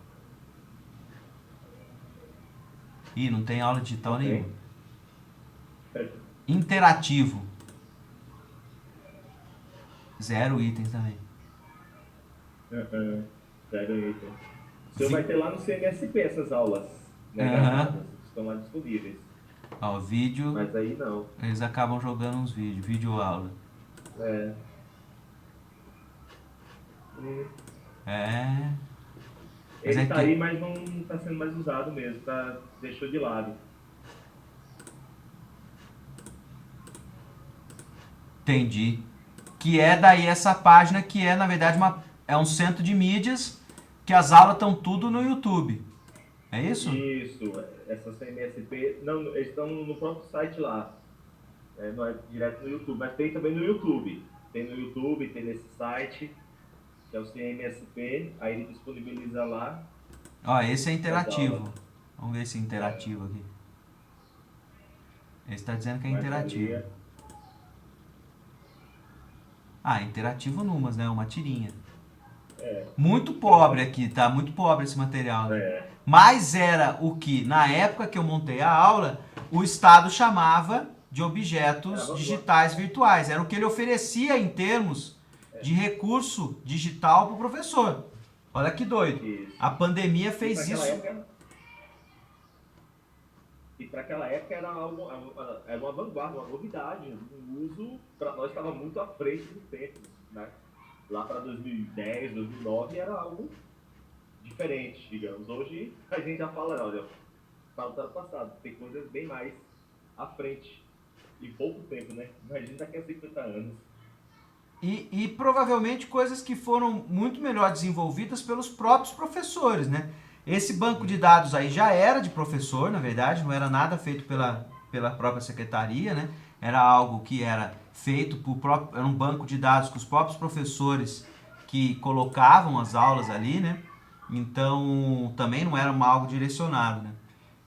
Ih, não tem aula digital nenhuma. Interativo. 0 itens também. 0 itens. O senhor vai ter lá no CMSP essas aulas, né, gravadas, estão lá disponíveis. Ó, vídeo. Mas aí não. Eles acabam jogando uns vídeos, vídeo aula. Ele tá aí, mas não está sendo mais usado mesmo, deixou de lado. Entendi. Que é daí essa página que é, na verdade, é um centro de mídias que as aulas estão tudo no YouTube. É isso? Isso. Essa CMSP... Não, eles estão no próprio site lá. Não é direto no YouTube, mas tem também no YouTube. Tem no YouTube, tem nesse site, que é o CMSP, aí ele disponibiliza lá. Esse é interativo. Vamos ver se é interativo aqui. Ele está dizendo que é interativo. Interativo numas, né? Uma tirinha. Muito pobre aqui, tá? Muito pobre esse material, né? Mas era o que, na época que eu montei a aula, o Estado chamava de objetos digitais virtuais. Era o que ele oferecia em termos de recurso digital para o professor. Olha que doido. Isso. A pandemia fez isso. E para aquela época era uma vanguarda, uma novidade. O uso, para nós, estava muito à frente do tempo, né? Lá para 2010, 2009 era algo diferente, digamos. Hoje a gente já fala, olha, para o passado. Tem coisas bem mais à frente, em pouco tempo, né? Imagina daqui a 50 anos. E provavelmente coisas que foram muito melhor desenvolvidas pelos próprios professores, né? Esse banco de dados aí já era de professor, na verdade, não era nada feito pela própria secretaria, né? Era algo que era feito por próprio, era um banco de dados que os próprios professores que colocavam as aulas ali, né? Então também não era algo direcionado, né?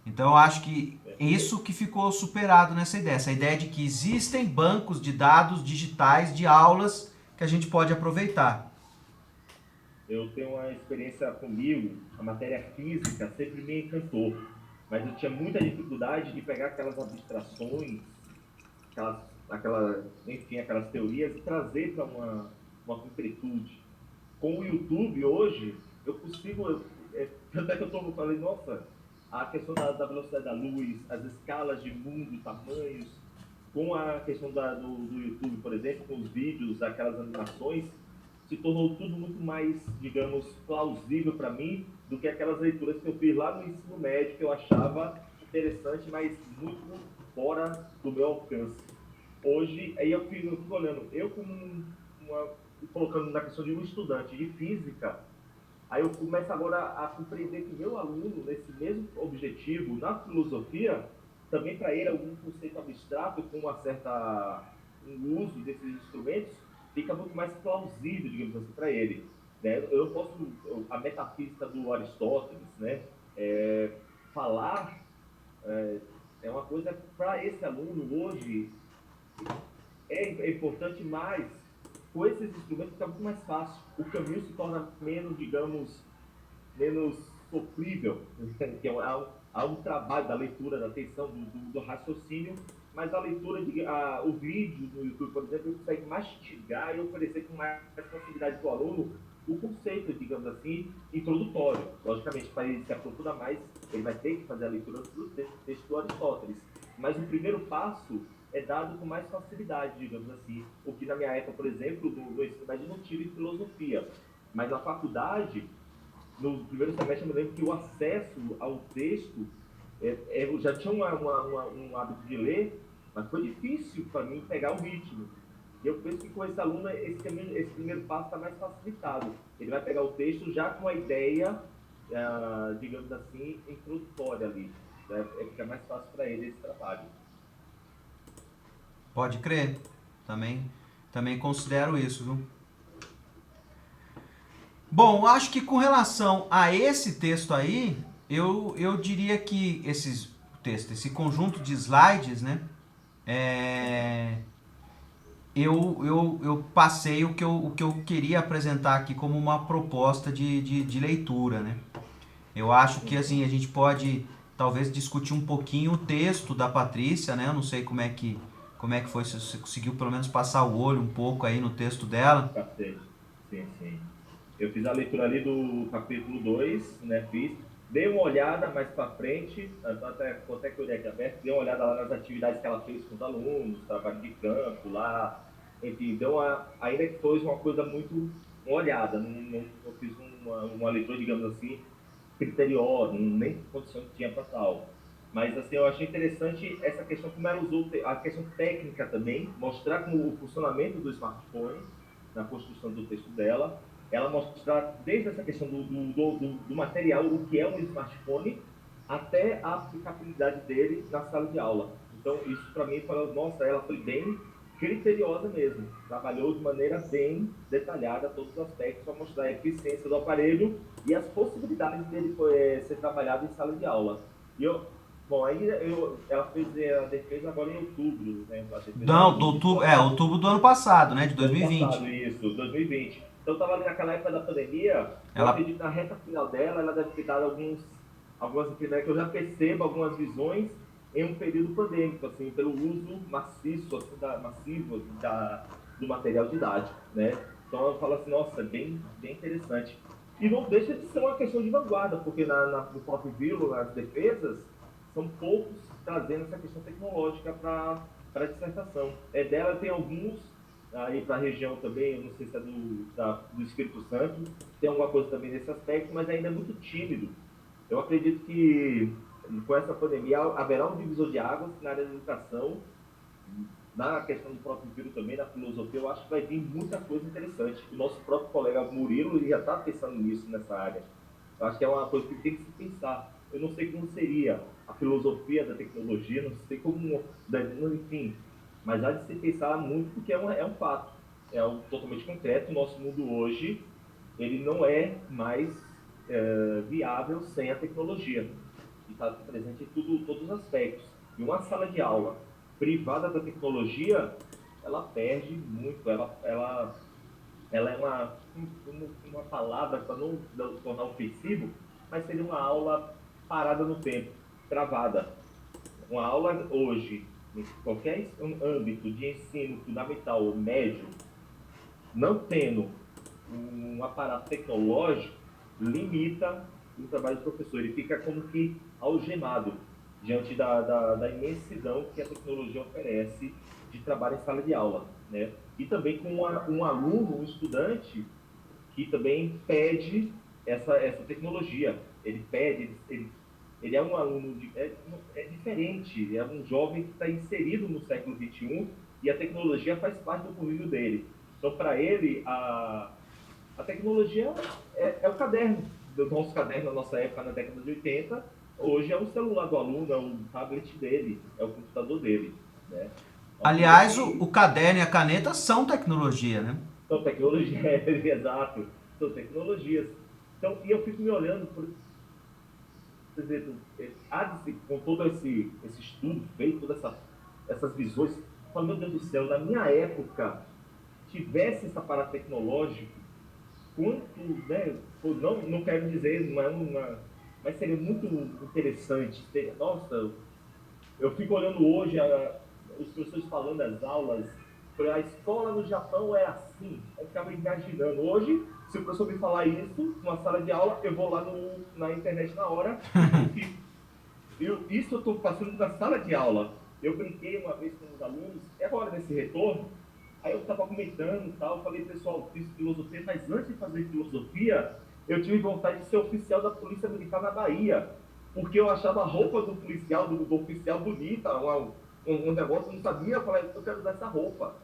Então eu acho que isso que ficou superado nessa ideia, essa ideia de que existem bancos de dados digitais de aulas que a gente pode aproveitar. Eu tenho uma experiência comigo, a matéria física sempre me encantou, mas eu tinha muita dificuldade de pegar aquelas abstrações, enfim, aquelas teorias e trazer para uma concretude. Com o YouTube hoje, eu consigo, até que eu falei, nossa, a questão da velocidade da luz, as escalas de mundo, tamanhos, com a questão do YouTube, por exemplo, com os vídeos, aquelas animações, se tornou tudo muito mais, digamos, plausível para mim do que aquelas leituras que eu fiz lá no ensino médio, que eu achava interessante, mas muito fora do meu alcance. Hoje, aí eu fico olhando, eu como colocando na questão de um estudante de física, aí eu começo agora a compreender que meu aluno, nesse mesmo objetivo, na filosofia, também para ele algum conceito abstrato com um uso desses instrumentos fica muito mais plausível, digamos assim, para ele. Né? Eu posso, a metafísica do Aristóteles, né? Falar é uma coisa para esse aluno hoje é importante, mas com esses instrumentos fica muito mais fácil. O caminho se torna menos, digamos, menos sofrível, que há um trabalho da leitura, da atenção, do raciocínio, mas a leitura, o vídeo do YouTube, por exemplo, ele consegue mastigar e oferecer com mais facilidade para o aluno o conceito, digamos assim, introdutório. Logicamente, para ele se aprofundar mais, ele vai ter que fazer a leitura do texto do Aristóteles. Mas o primeiro passo é dado com mais facilidade, digamos assim. O que na minha época, por exemplo, do ensino médio não tive filosofia. Mas na faculdade, no primeiro semestre, eu me lembro que o acesso ao texto, eu já tinha um hábito de ler, mas foi difícil para mim pegar o ritmo. E eu penso que com esse aluno, esse primeiro passo está mais facilitado. Ele vai pegar o texto já com a ideia, digamos assim, introdutória ali. Fica mais fácil para ele esse trabalho. Pode crer. Também considero isso, viu? Bom, acho que com relação a esse texto aí, eu diria que esse conjunto de slides, né? Eu passei o que eu queria apresentar aqui como uma proposta de leitura, né? Eu acho que assim, a gente pode talvez discutir um pouquinho o texto da Patrícia, né? Eu não sei como é que foi, se você conseguiu pelo menos passar o olho um pouco aí no texto dela. Cacete. Sim, sim. Eu fiz a leitura ali do capítulo 2, né? Dei uma olhada mais para frente, até que eu olhei aqui aberto, dei uma olhada lá nas atividades que ela fez com os alunos, trabalho de campo lá, enfim, ainda que foi uma coisa muito uma olhada, não fiz uma leitura, digamos assim, criteriosa, nem condição que tinha para tal. Mas assim, eu achei interessante essa questão, como ela usou a questão técnica também, mostrar como o funcionamento do smartphone na construção do texto dela, ela mostrar desde essa questão do material, o que é um smartphone, até a aplicabilidade dele na sala de aula. Então, isso para mim, nossa, ela foi bem criteriosa mesmo. Trabalhou de maneira bem detalhada todos os aspectos para mostrar a eficiência do aparelho e as possibilidades dele ser trabalhado em sala de aula. Bom, ela fez a defesa agora em outubro, né? Não, outubro do ano passado, né? De 2020. Ano passado, isso, 2020. Então, estava ali naquela época da pandemia, eu acredito que na reta final dela, ela deve ter dado algumas que eu já percebo, algumas visões em um período pandêmico, assim, pelo uso maciço, massivo do material didático, né? Então, eu falo assim, nossa, bem interessante. E não deixa de ser uma questão de vanguarda, porque no próprio Vilo, nas defesas, são poucos trazendo essa questão tecnológica para a dissertação. Dela tem alguns, aí para a região também, eu não sei se é do Espírito Santo, tem alguma coisa também nesse aspecto, mas ainda é muito tímido. Eu acredito que com essa pandemia, haverá um divisor de águas na área da educação, na questão do próprio vírus também, na filosofia. Eu acho que vai vir muita coisa interessante. O nosso próprio colega Murilo, ele já está pensando nisso, nessa área. Eu acho que é uma coisa que tem que se pensar. Eu não sei como seria a filosofia da tecnologia, não sei como, enfim, mas há de se pensar muito, porque é um fato, é algo totalmente concreto. O nosso mundo hoje, ele não é mais viável sem a tecnologia, que está presente em todos os aspectos. E uma sala de aula privada da tecnologia, ela perde muito, ela é uma palavra para não tornar ofensivo, mas seria uma aula parada no tempo, travada. Uma aula hoje, em qualquer âmbito de ensino fundamental ou médio, não tendo um aparato tecnológico, limita o trabalho do professor. Ele fica como que algemado diante da imensidão que a tecnologia oferece de trabalho em sala de aula, né? E também com um aluno, um estudante, que também pede essa tecnologia. Ele pede, ele é um aluno, é diferente, é um jovem que está inserido no século XXI e a tecnologia faz parte do convívio dele. Então, para ele, a tecnologia é o caderno, do nosso caderno na nossa época, na década de 80, hoje é o celular do aluno, é o tablet dele, é o computador dele, né? Aliás, o caderno e a caneta são tecnologia, né? São tecnologia, exato, são tecnologias. Então, e eu fico me olhando, por exemplo, com todo esse estudo feito, todas essas visões, eu falo, meu Deus do céu, na minha época, tivesse esse aparato tecnológico, quanto, né, não quero dizer, mas seria muito interessante. Nossa, eu fico olhando hoje os professores falando das aulas, a escola no Japão é assim, eu ficava imaginando. Hoje, se o professor me falar isso, numa sala de aula, eu vou lá na internet na hora, isso eu estou passando na sala de aula. Eu brinquei uma vez com os alunos, agora nesse retorno, aí eu estava comentando e tal, falei, pessoal, fiz filosofia, mas antes de fazer filosofia, eu tive vontade de ser oficial da Polícia Militar na Bahia, porque eu achava a roupa do policial, do oficial bonita, um negócio, eu não sabia, eu falei, eu quero usar essa roupa.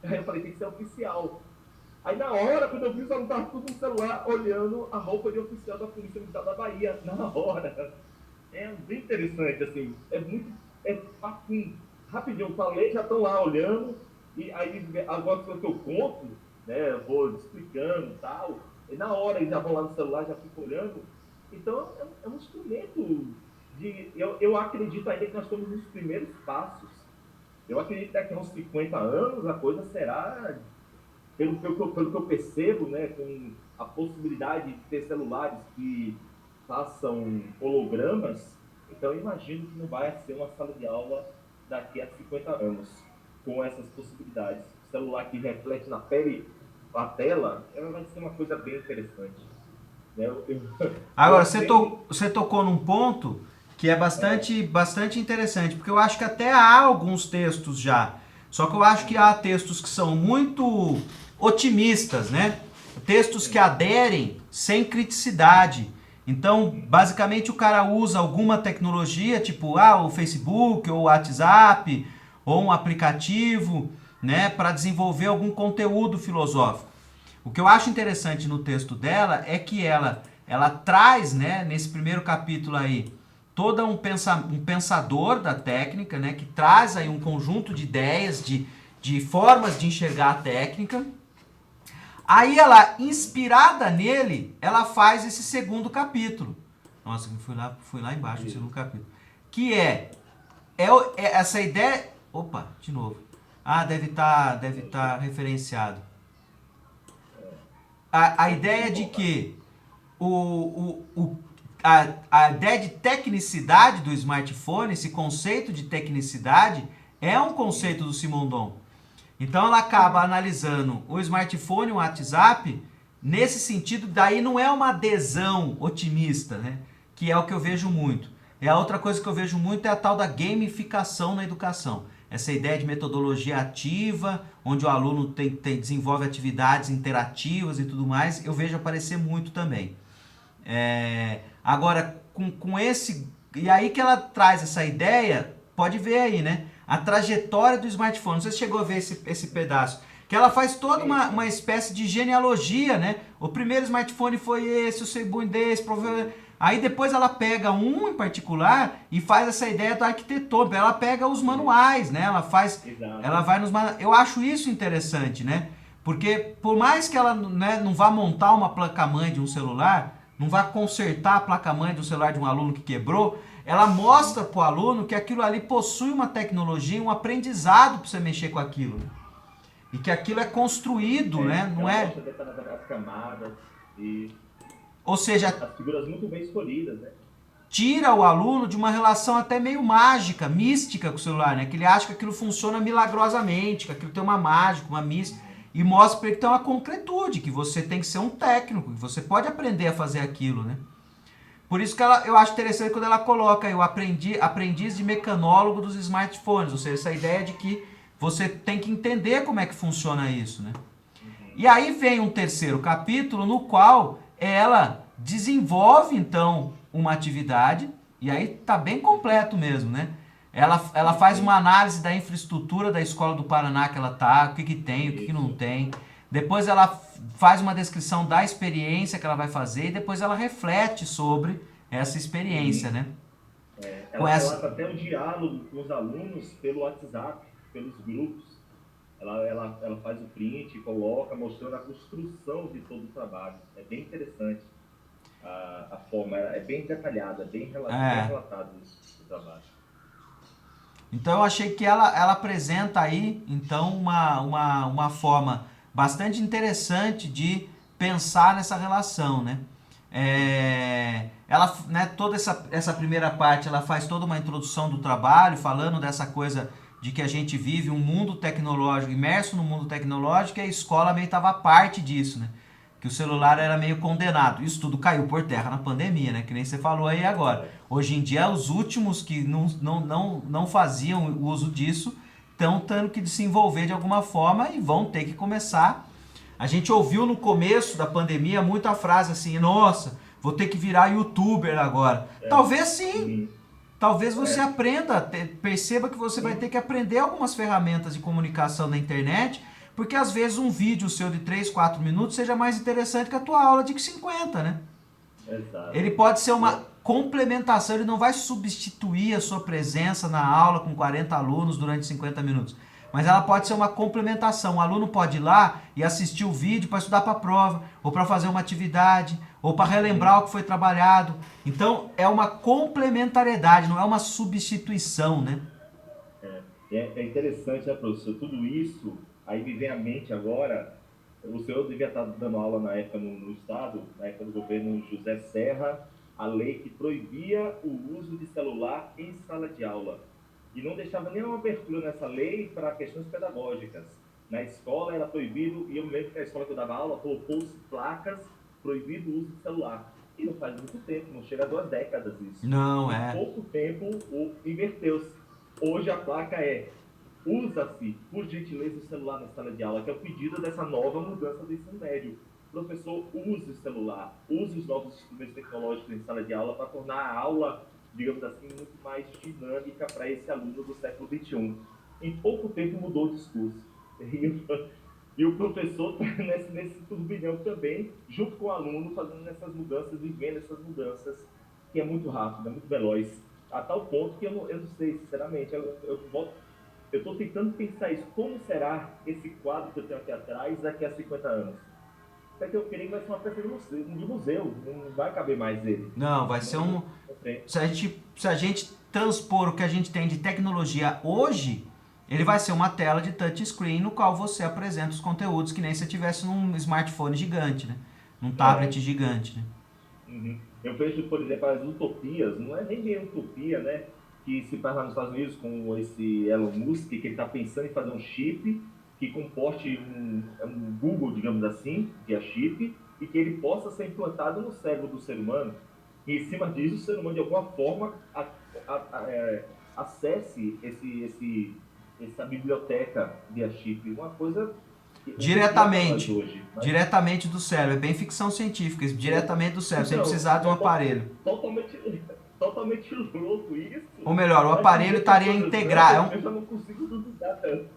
Aí eu falei, tem que ser oficial. Aí na hora, quando eu vi, eu estava tudo no celular, olhando a roupa de oficial da Polícia Militar da Bahia, na hora. É bem interessante, assim, assim, rapidinho, eu falei, já estão lá olhando, e aí agora que eu conto, né, eu vou explicando e tal, e na hora eles já vão lá no celular, já ficam olhando. Então é um instrumento eu acredito ainda que nós estamos nos primeiros passos. Eu acredito que daqui a uns 50 anos a coisa será, pelo que eu percebo, né, com a possibilidade de ter celulares que façam hologramas. Então eu imagino que não vai ser uma sala de aula daqui a 50 anos com essas possibilidades. O celular que reflete na pele, a tela, ela vai ser uma coisa bem interessante. Agora, você tocou num ponto que é bastante interessante, porque eu acho que até há alguns textos já, só que eu acho que há textos que são muito otimistas, né? Textos que aderem sem criticidade. Então, basicamente, o cara usa alguma tecnologia, tipo o Facebook, ou o WhatsApp, ou um aplicativo, né, para desenvolver algum conteúdo filosófico. O que eu acho interessante no texto dela é que ela traz, né, nesse primeiro capítulo aí, todo um pensador da técnica, né, que traz aí um conjunto de ideias, de formas de enxergar a técnica. Aí ela, inspirada nele, ela faz esse segundo capítulo. Nossa, fui lá embaixo no segundo capítulo. Que é essa ideia... Opa, de novo. Deve tá referenciado. A ideia de que a ideia de tecnicidade do smartphone, esse conceito de tecnicidade, é um conceito do Simondon. Então ela acaba analisando o smartphone, o WhatsApp, nesse sentido, daí não é uma adesão otimista, né? Que é o que eu vejo muito. E a outra coisa que eu vejo muito é a tal da gamificação na educação. Essa ideia de metodologia ativa, onde o aluno desenvolve atividades interativas e tudo mais, eu vejo aparecer muito também. Agora, com esse E aí que ela traz essa ideia, pode ver aí, né? A trajetória do smartphone. Você chegou a ver esse pedaço. Que ela faz toda uma espécie de genealogia, né? O primeiro smartphone foi esse, o segundo desse, aí depois ela pega um em particular e faz essa ideia do arquitetônico. Ela pega os manuais, né? Ela vai nos manuais. Eu acho isso interessante, né? Porque por mais que ela, né, não vá montar uma placa-mãe de um celular, não vá consertar a placa-mãe do celular de um aluno que quebrou, ela mostra para o aluno que aquilo ali possui uma tecnologia, um aprendizado para você mexer com aquilo. E que aquilo é construído, né? Não é... As camadas e... Ou seja... As figuras muito bem escolhidas, né? Tira o aluno de uma relação até meio mágica, mística com o celular, né? Que ele acha que aquilo funciona milagrosamente, que aquilo tem uma mágica, uma mística. E mostra para ele que tem uma concretude, que você tem que ser um técnico, que você pode aprender a fazer aquilo, né? Por isso que eu acho interessante quando ela coloca aí o aprendiz de mecanólogo dos smartphones. Ou seja, essa ideia de que você tem que entender como é que funciona isso, né? E aí vem um terceiro capítulo no qual ela desenvolve, então, uma atividade, e aí tá bem completo mesmo, né? Ela faz uma análise da infraestrutura da escola do Paraná que ela tá, o que tem, o que não tem. Depois ela faz uma descrição da experiência que ela vai fazer e depois ela reflete sobre essa experiência, né? Ela coloca até o diálogo com os alunos pelo WhatsApp, pelos grupos. Ela faz o print, coloca, mostrando a construção de todo o trabalho. É bem interessante a forma, é bem detalhada, bem relatado o trabalho. Então eu achei que ela apresenta aí, então, uma forma bastante interessante de pensar nessa relação, né? Ela, né, toda essa primeira parte, ela faz toda uma introdução do trabalho, falando dessa coisa de que a gente vive um mundo tecnológico, imerso no mundo tecnológico, e a escola meio estava parte disso, né? Que o celular era meio condenado. Isso tudo caiu por terra na pandemia, né? Que nem você falou aí agora. Hoje em dia, os últimos que não faziam uso disso estão tendo que se envolver de alguma forma e vão ter que começar. A gente ouviu no começo da pandemia muita frase assim, nossa, vou ter que virar youtuber agora. Talvez sim. Talvez você aprenda, perceba que você vai ter que aprender algumas ferramentas de comunicação na internet, porque às vezes um vídeo seu de 3, 4 minutos seja mais interessante que a tua aula de 50, né? Exato. Ele pode ser uma complementação, ele não vai substituir a sua presença na aula com 40 alunos durante 50 minutos. Mas ela pode ser uma complementação. O aluno pode ir lá e assistir o vídeo para estudar para a prova, ou para fazer uma atividade, ou para relembrar o que foi trabalhado. Então, é uma complementariedade, não é uma substituição, né? É interessante, né, professor? Tudo isso, aí me vem à mente agora, o senhor devia estar dando aula na época no Estado, na época do governo José Serra, a lei que proibia o uso de celular em sala de aula. E não deixava nenhuma abertura nessa lei para questões pedagógicas. Na escola era proibido, e eu me lembro que na escola que eu dava aula, colocou-se placas proibido o uso de celular. E não faz muito tempo, não chega a 2 décadas isso. Não, Em pouco tempo, inverteu-se. Hoje a placa usa-se, por gentileza, o celular na sala de aula, que é o pedido dessa nova mudança do ensino médio. Professor, use o celular, use os novos instrumentos tecnológicos em sala de aula para tornar a aula, digamos assim, muito mais dinâmica para esse aluno do século XXI. Em pouco tempo mudou o discurso. E o professor está nesse turbilhão também, junto com o aluno, fazendo essas mudanças, vivendo essas mudanças, que é muito rápido, é muito veloz, a tal ponto que eu não sei, sinceramente, eu estou tentando pensar isso, como será esse quadro que eu tenho aqui atrás daqui a 50 anos? Isso aqui eu creio que vai ser uma peça de museu, não vai caber mais ele. Não, vai ser um... Se a gente transpor o que a gente tem de tecnologia hoje, ele vai ser uma tela de touchscreen no qual você apresenta os conteúdos que nem se tivesse num smartphone gigante, né? Num tablet gigante, né? Uhum. Eu vejo, por exemplo, as utopias, não é nem bem utopia, né? Que se faz lá nos Estados Unidos com esse Elon Musk, que ele está pensando em fazer um chip que comporte um Google, digamos assim, que é chip, e que ele possa ser implantado no cérebro do ser humano. E em cima disso, o ser humano, de alguma forma, acesse essa biblioteca via chip. Uma coisa... Diretamente do cérebro. É bem ficção científica, diretamente do cérebro, sem precisar de um aparelho. Totalmente totalmente louco isso. Ou melhor, o Mas aparelho estaria integrado. Eu já não consigo duvidar tanto.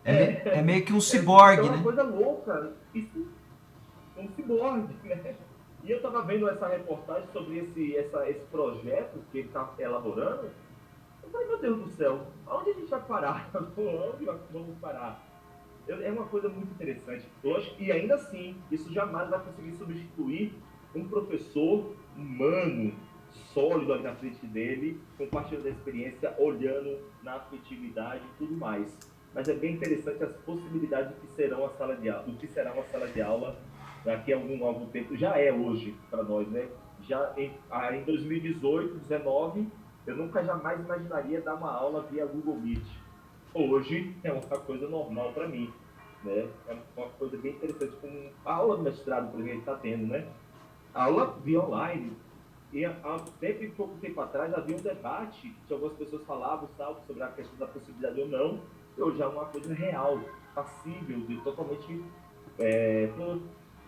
É meio que um ciborgue, É uma né? coisa louca. Isso é um ciborgue, né? E eu estava vendo essa reportagem sobre esse projeto que ele está elaborando. Eu falei, meu Deus do céu, aonde a gente vai parar? Onde vamos parar? É uma coisa muito interessante. Lógico, e ainda assim, isso jamais vai conseguir substituir um professor humano, sólido ali na frente dele, compartilhando a experiência, olhando na afetividade e tudo mais. Mas é bem interessante as possibilidades do que serão a sala de aula, do que será uma sala de aula daqui a algum tempo. Já é hoje para nós, né? Já em 2018, 2019, eu nunca jamais imaginaria dar uma aula via Google Meet. Hoje é uma coisa normal para mim, né? É uma coisa bem interessante, como a aula do mestrado, por exemplo, a gente está tendo, né? A aula via online. E há pouco tempo atrás havia um debate que algumas pessoas falavam sobre a questão da possibilidade ou não, e hoje é uma coisa real, passível, de totalmente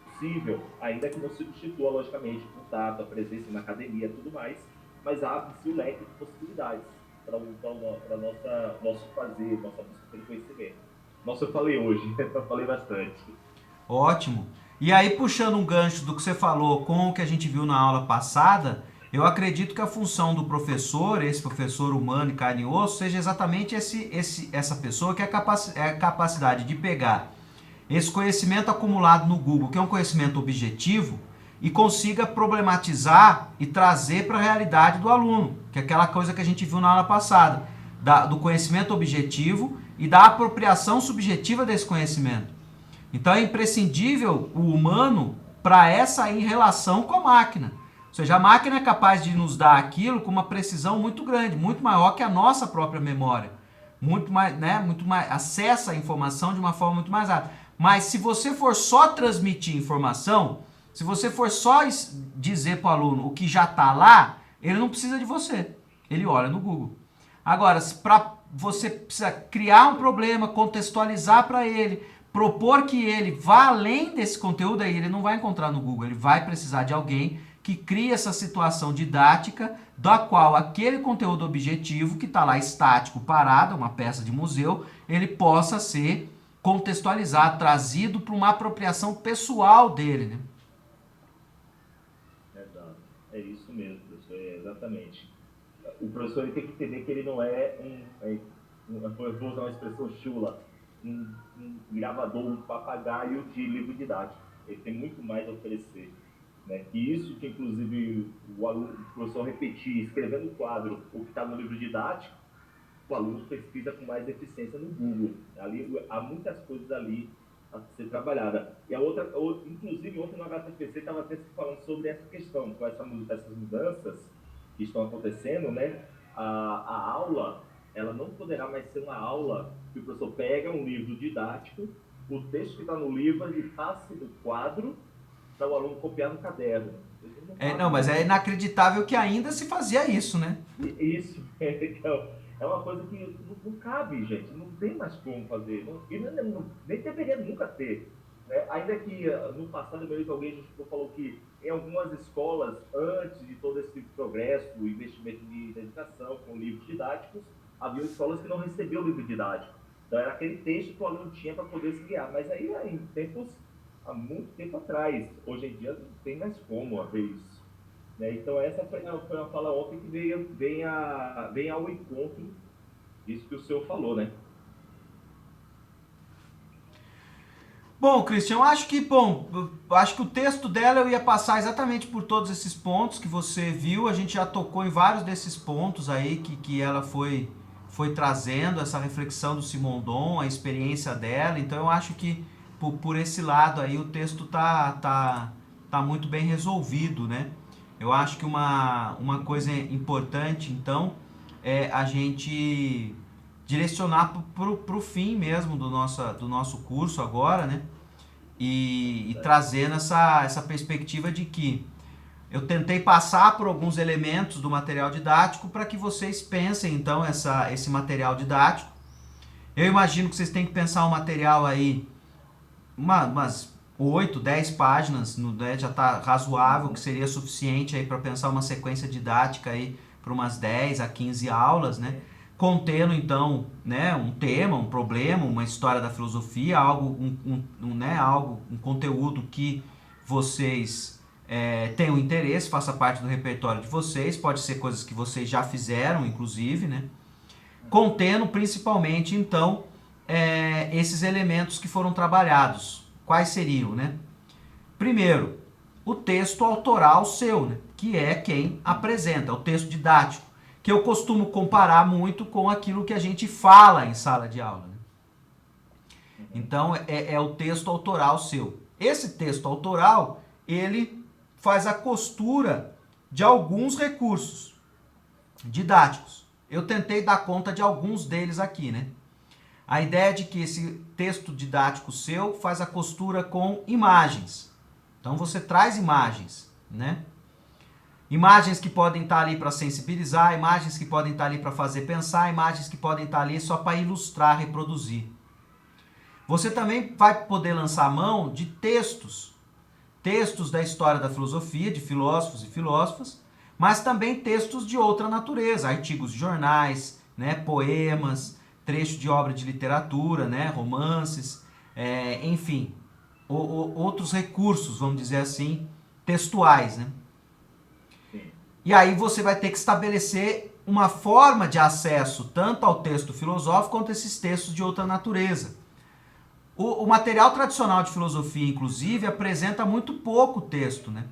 possível, ainda que não substitua, logicamente, o contato, a presença na academia e tudo mais, mas abre-se o leque de possibilidades para nosso fazer, nossa busca pelo conhecimento. Nossa, eu falei hoje, eu falei bastante. Ótimo. E aí, puxando um gancho do que você falou com o que a gente viu na aula passada, eu acredito que a função do professor, esse professor humano e carne e osso, seja exatamente essa pessoa que é a capacidade de pegar esse conhecimento acumulado no Google, que é um conhecimento objetivo, e consiga problematizar e trazer para a realidade do aluno, que é aquela coisa que a gente viu na aula passada, do conhecimento objetivo e da apropriação subjetiva desse conhecimento. Então é imprescindível o humano para essa em relação com a máquina. Ou seja, a máquina é capaz de nos dar aquilo com uma precisão muito grande, muito maior que a nossa própria memória. Muito mais, acessa a informação de uma forma muito mais rápida. Mas se você for só transmitir informação, se você for só dizer para o aluno o que já está lá, ele não precisa de você. Ele olha no Google. Agora, você precisa criar um problema, contextualizar para ele, propor que ele vá além desse conteúdo, aí ele não vai encontrar no Google. Ele vai precisar de alguém que crie essa situação didática da qual aquele conteúdo objetivo que está lá estático, parado, uma peça de museu, ele possa ser contextualizado, trazido para uma apropriação pessoal dele, né? Exato. É isso mesmo, professor. Exatamente. O professor ele tem que entender que ele não é eu vou usar uma expressão chula, um gravador, um papagaio de livro didático. Ele tem muito mais a oferecer. Né? E isso que, inclusive, o professor repetir, escrevendo no quadro o que está no livro didático, o aluno pesquisa com mais eficiência no Google. Ali, há muitas coisas ali a ser trabalhada. E inclusive, ontem no HTPC estava até se falando sobre essa questão, com essas mudanças que estão acontecendo, né? A aula, ela não poderá mais ser uma aula que o professor pega um livro didático, o texto que está no livro, ele passe do quadro para o aluno copiar no caderno. Mas é inacreditável que ainda se fazia isso, né? Isso, então, é uma coisa que não cabe, gente, não tem mais como fazer, nem deveria nunca ter. Né? Ainda que no passado, eu lembro que alguém falou que em algumas escolas, antes de todo esse progresso, o investimento de educação com livros didáticos, havia escolas que não recebiam o livro didático. Então era aquele texto que o aluno tinha para poder se guiar. Mas aí, há muito tempo atrás, hoje em dia não tem mais como haver isso. Né? Então essa foi uma fala ontem que vem ao encontro disso que o senhor falou, né? Bom, Christian, acho que o texto dela eu ia passar exatamente por todos esses pontos que você viu. A gente já tocou em vários desses pontos aí que ela foi trazendo, essa reflexão do Simondon, a experiência dela. Então eu acho que por esse lado aí o texto tá muito bem resolvido, né? Eu acho que uma coisa importante, então, é a gente direcionar pro fim mesmo do nosso curso agora, né? E trazendo essa perspectiva de que eu tentei passar por alguns elementos do material didático para que vocês pensem, então, esse material didático. Eu imagino que vocês têm que pensar um material aí, umas 8, 10 páginas, né, já está razoável, que seria suficiente aí para pensar uma sequência didática aí para umas 10 a 15 aulas, né? Contendo então, né, um tema, um problema, uma história da filosofia, algo, um conteúdo que vocês tenham interesse, faça parte do repertório de vocês, pode ser coisas que vocês já fizeram, inclusive, né? Contendo principalmente então esses elementos que foram trabalhados. Quais seriam, né? Primeiro, o texto autoral seu, né? Que é quem apresenta, o texto didático, que eu costumo comparar muito com aquilo que a gente fala em sala de aula, né? Então, é o texto autoral seu. Esse texto autoral, ele faz a costura de alguns recursos didáticos. Eu tentei dar conta de alguns deles aqui, né? A ideia de que esse texto didático seu faz a costura com imagens. Então você traz imagens, né? Imagens que podem estar ali para sensibilizar, imagens que podem estar ali para fazer pensar, imagens que podem estar ali só para ilustrar, reproduzir. Você também vai poder lançar mão de textos da história da filosofia, de filósofos e filósofas, mas também textos de outra natureza, artigos de jornais, né, poemas, trechos de obra de literatura, né, romances, enfim, outros recursos, vamos dizer assim, textuais, né? E aí você vai ter que estabelecer uma forma de acesso tanto ao texto filosófico quanto a esses textos de outra natureza. O material tradicional de filosofia, inclusive, apresenta muito pouco texto, né?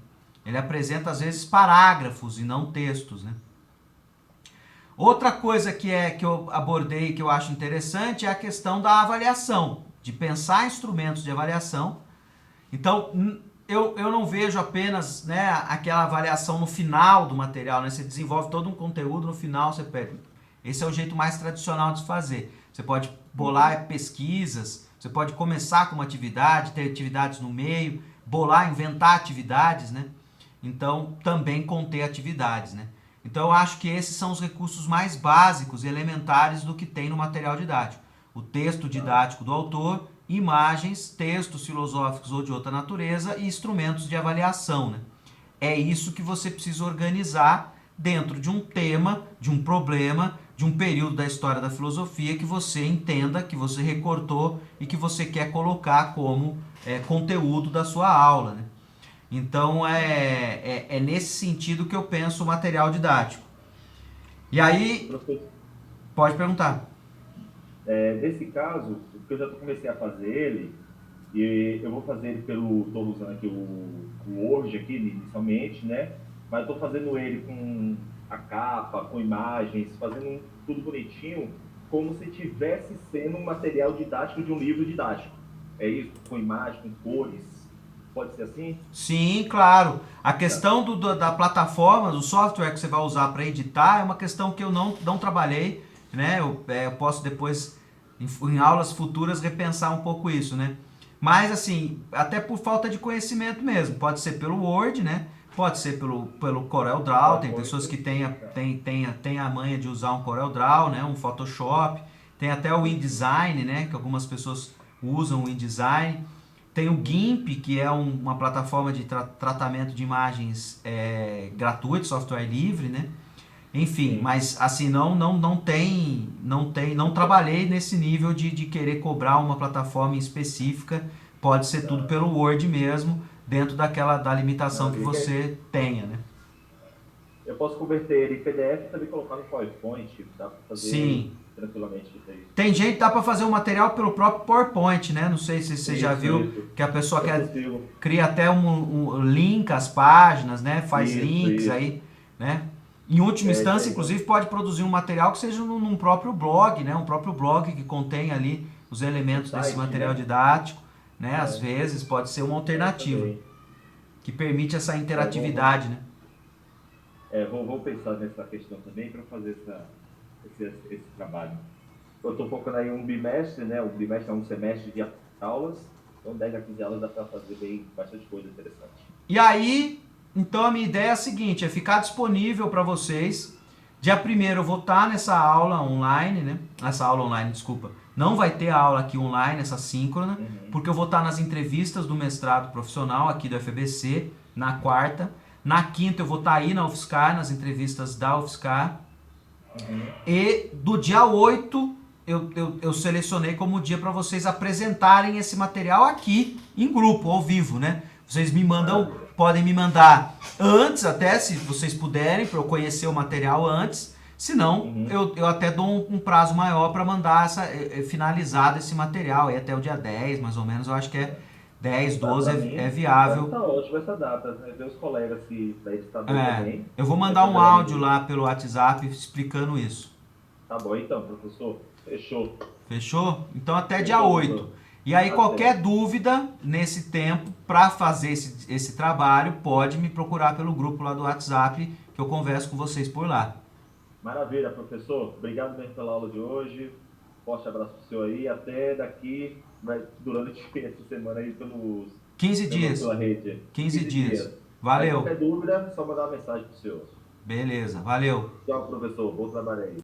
Ele apresenta, às vezes, parágrafos e não textos, né? Outra coisa que eu abordei que eu acho interessante é a questão da avaliação, de pensar instrumentos de avaliação. Então, eu não vejo apenas, né, aquela avaliação no final do material, né? Você desenvolve todo um conteúdo, no final você pede. Esse é o jeito mais tradicional de se fazer. Você pode bolar pesquisas, você pode começar com uma atividade, ter atividades no meio, bolar, inventar atividades, né? Então, também conter atividades, né? Então, eu acho que esses são os recursos mais básicos e elementares do que tem no material didático. O texto didático do autor, imagens, textos filosóficos ou de outra natureza e instrumentos de avaliação, né? É isso que você precisa organizar dentro de um tema, de um problema, de um período da história da filosofia que você entenda, que você recortou e que você quer colocar como conteúdo da sua aula, né? Então, é nesse sentido que eu penso o material didático. E aí, pode perguntar. Nesse caso, porque eu já comecei a fazer ele, e eu vou fazer ele estou usando aqui o Word aqui inicialmente, né? Mas estou fazendo ele com a capa, com imagens, fazendo tudo bonitinho, como se tivesse sendo um material didático de um livro didático. É isso? Com imagem, com cores. Pode ser assim? Sim, claro. A questão da plataforma, do software que você vai usar para editar é uma questão que eu não trabalhei, né? Eu posso depois, em aulas futuras, repensar um pouco isso, né? Mas, assim, até por falta de conhecimento mesmo. Pode ser pelo Word, né? Pode ser pelo CorelDRAW. Tem pessoas que têm a manha de usar um CorelDRAW, né? Um Photoshop. Tem até o InDesign, né? Que algumas pessoas usam o InDesign. Tem o GIMP, que é uma plataforma de tratamento de imagens gratuito, software livre, né? Enfim, mas assim, não trabalhei nesse nível de querer cobrar uma plataforma específica. Pode ser tudo pelo Word mesmo, dentro da limitação que você tenha, né? Eu posso converter ele em PDF e também colocar no PowerPoint, dá para fazer Sim. Tranquilamente isso aí. Tem gente que dá para fazer um material pelo próprio PowerPoint, né? Não sei se você já viu que a pessoa cria até um link às páginas, né? Faz links aí, né? Em última instância, inclusive, pode produzir um material que seja num próprio blog, né? Um próprio blog que contém ali os elementos desse material didático, né? Às vezes pode ser uma alternativa que permite essa interatividade, né? Vou pensar nessa questão também para fazer esse trabalho. Eu estou focando aí um bimestre, né? O bimestre é um semestre de aulas, então 10 a 15 aulas dá para fazer bastante coisa interessante. E aí, então a minha ideia é a seguinte, é ficar disponível para vocês. Dia 1º eu vou estar nessa aula online, né? Nessa aula online, desculpa. Não vai ter aula aqui online, essa síncrona, porque eu vou estar nas entrevistas do mestrado profissional aqui do FBC, na quarta. Na quinta eu vou estar aí na UFSCar, nas entrevistas da UFSCar. E do dia 8 eu selecionei como dia para vocês apresentarem esse material aqui em grupo, ao vivo, né? Vocês me mandam, podem me mandar antes até, se vocês puderem, para eu conhecer o material antes. Se não, eu até dou um prazo maior para mandar finalizado esse material, aí até o dia 10, mais ou menos, eu acho que é 10, 12 é viável. Tá ótimo essa data, né? Ver os colegas se daí está bem também. Eu vou mandar um áudio lá pelo WhatsApp explicando isso. Tá bom então, professor. Fechou. Fechou? Então até dia 8. E aí qualquer dúvida nesse tempo para fazer esse trabalho, pode me procurar pelo grupo lá do WhatsApp, que eu converso com vocês por lá. Maravilha, professor. Obrigado mesmo pela aula de hoje. Forte abraço pro senhor aí. Até daqui, durante essa semana aí, pelos 15 dias. Pela rede. 15 dias. Valeu. Se qualquer dúvida, só mandar uma mensagem pro senhor. Beleza, valeu. Tchau, professor. Bom trabalho aí.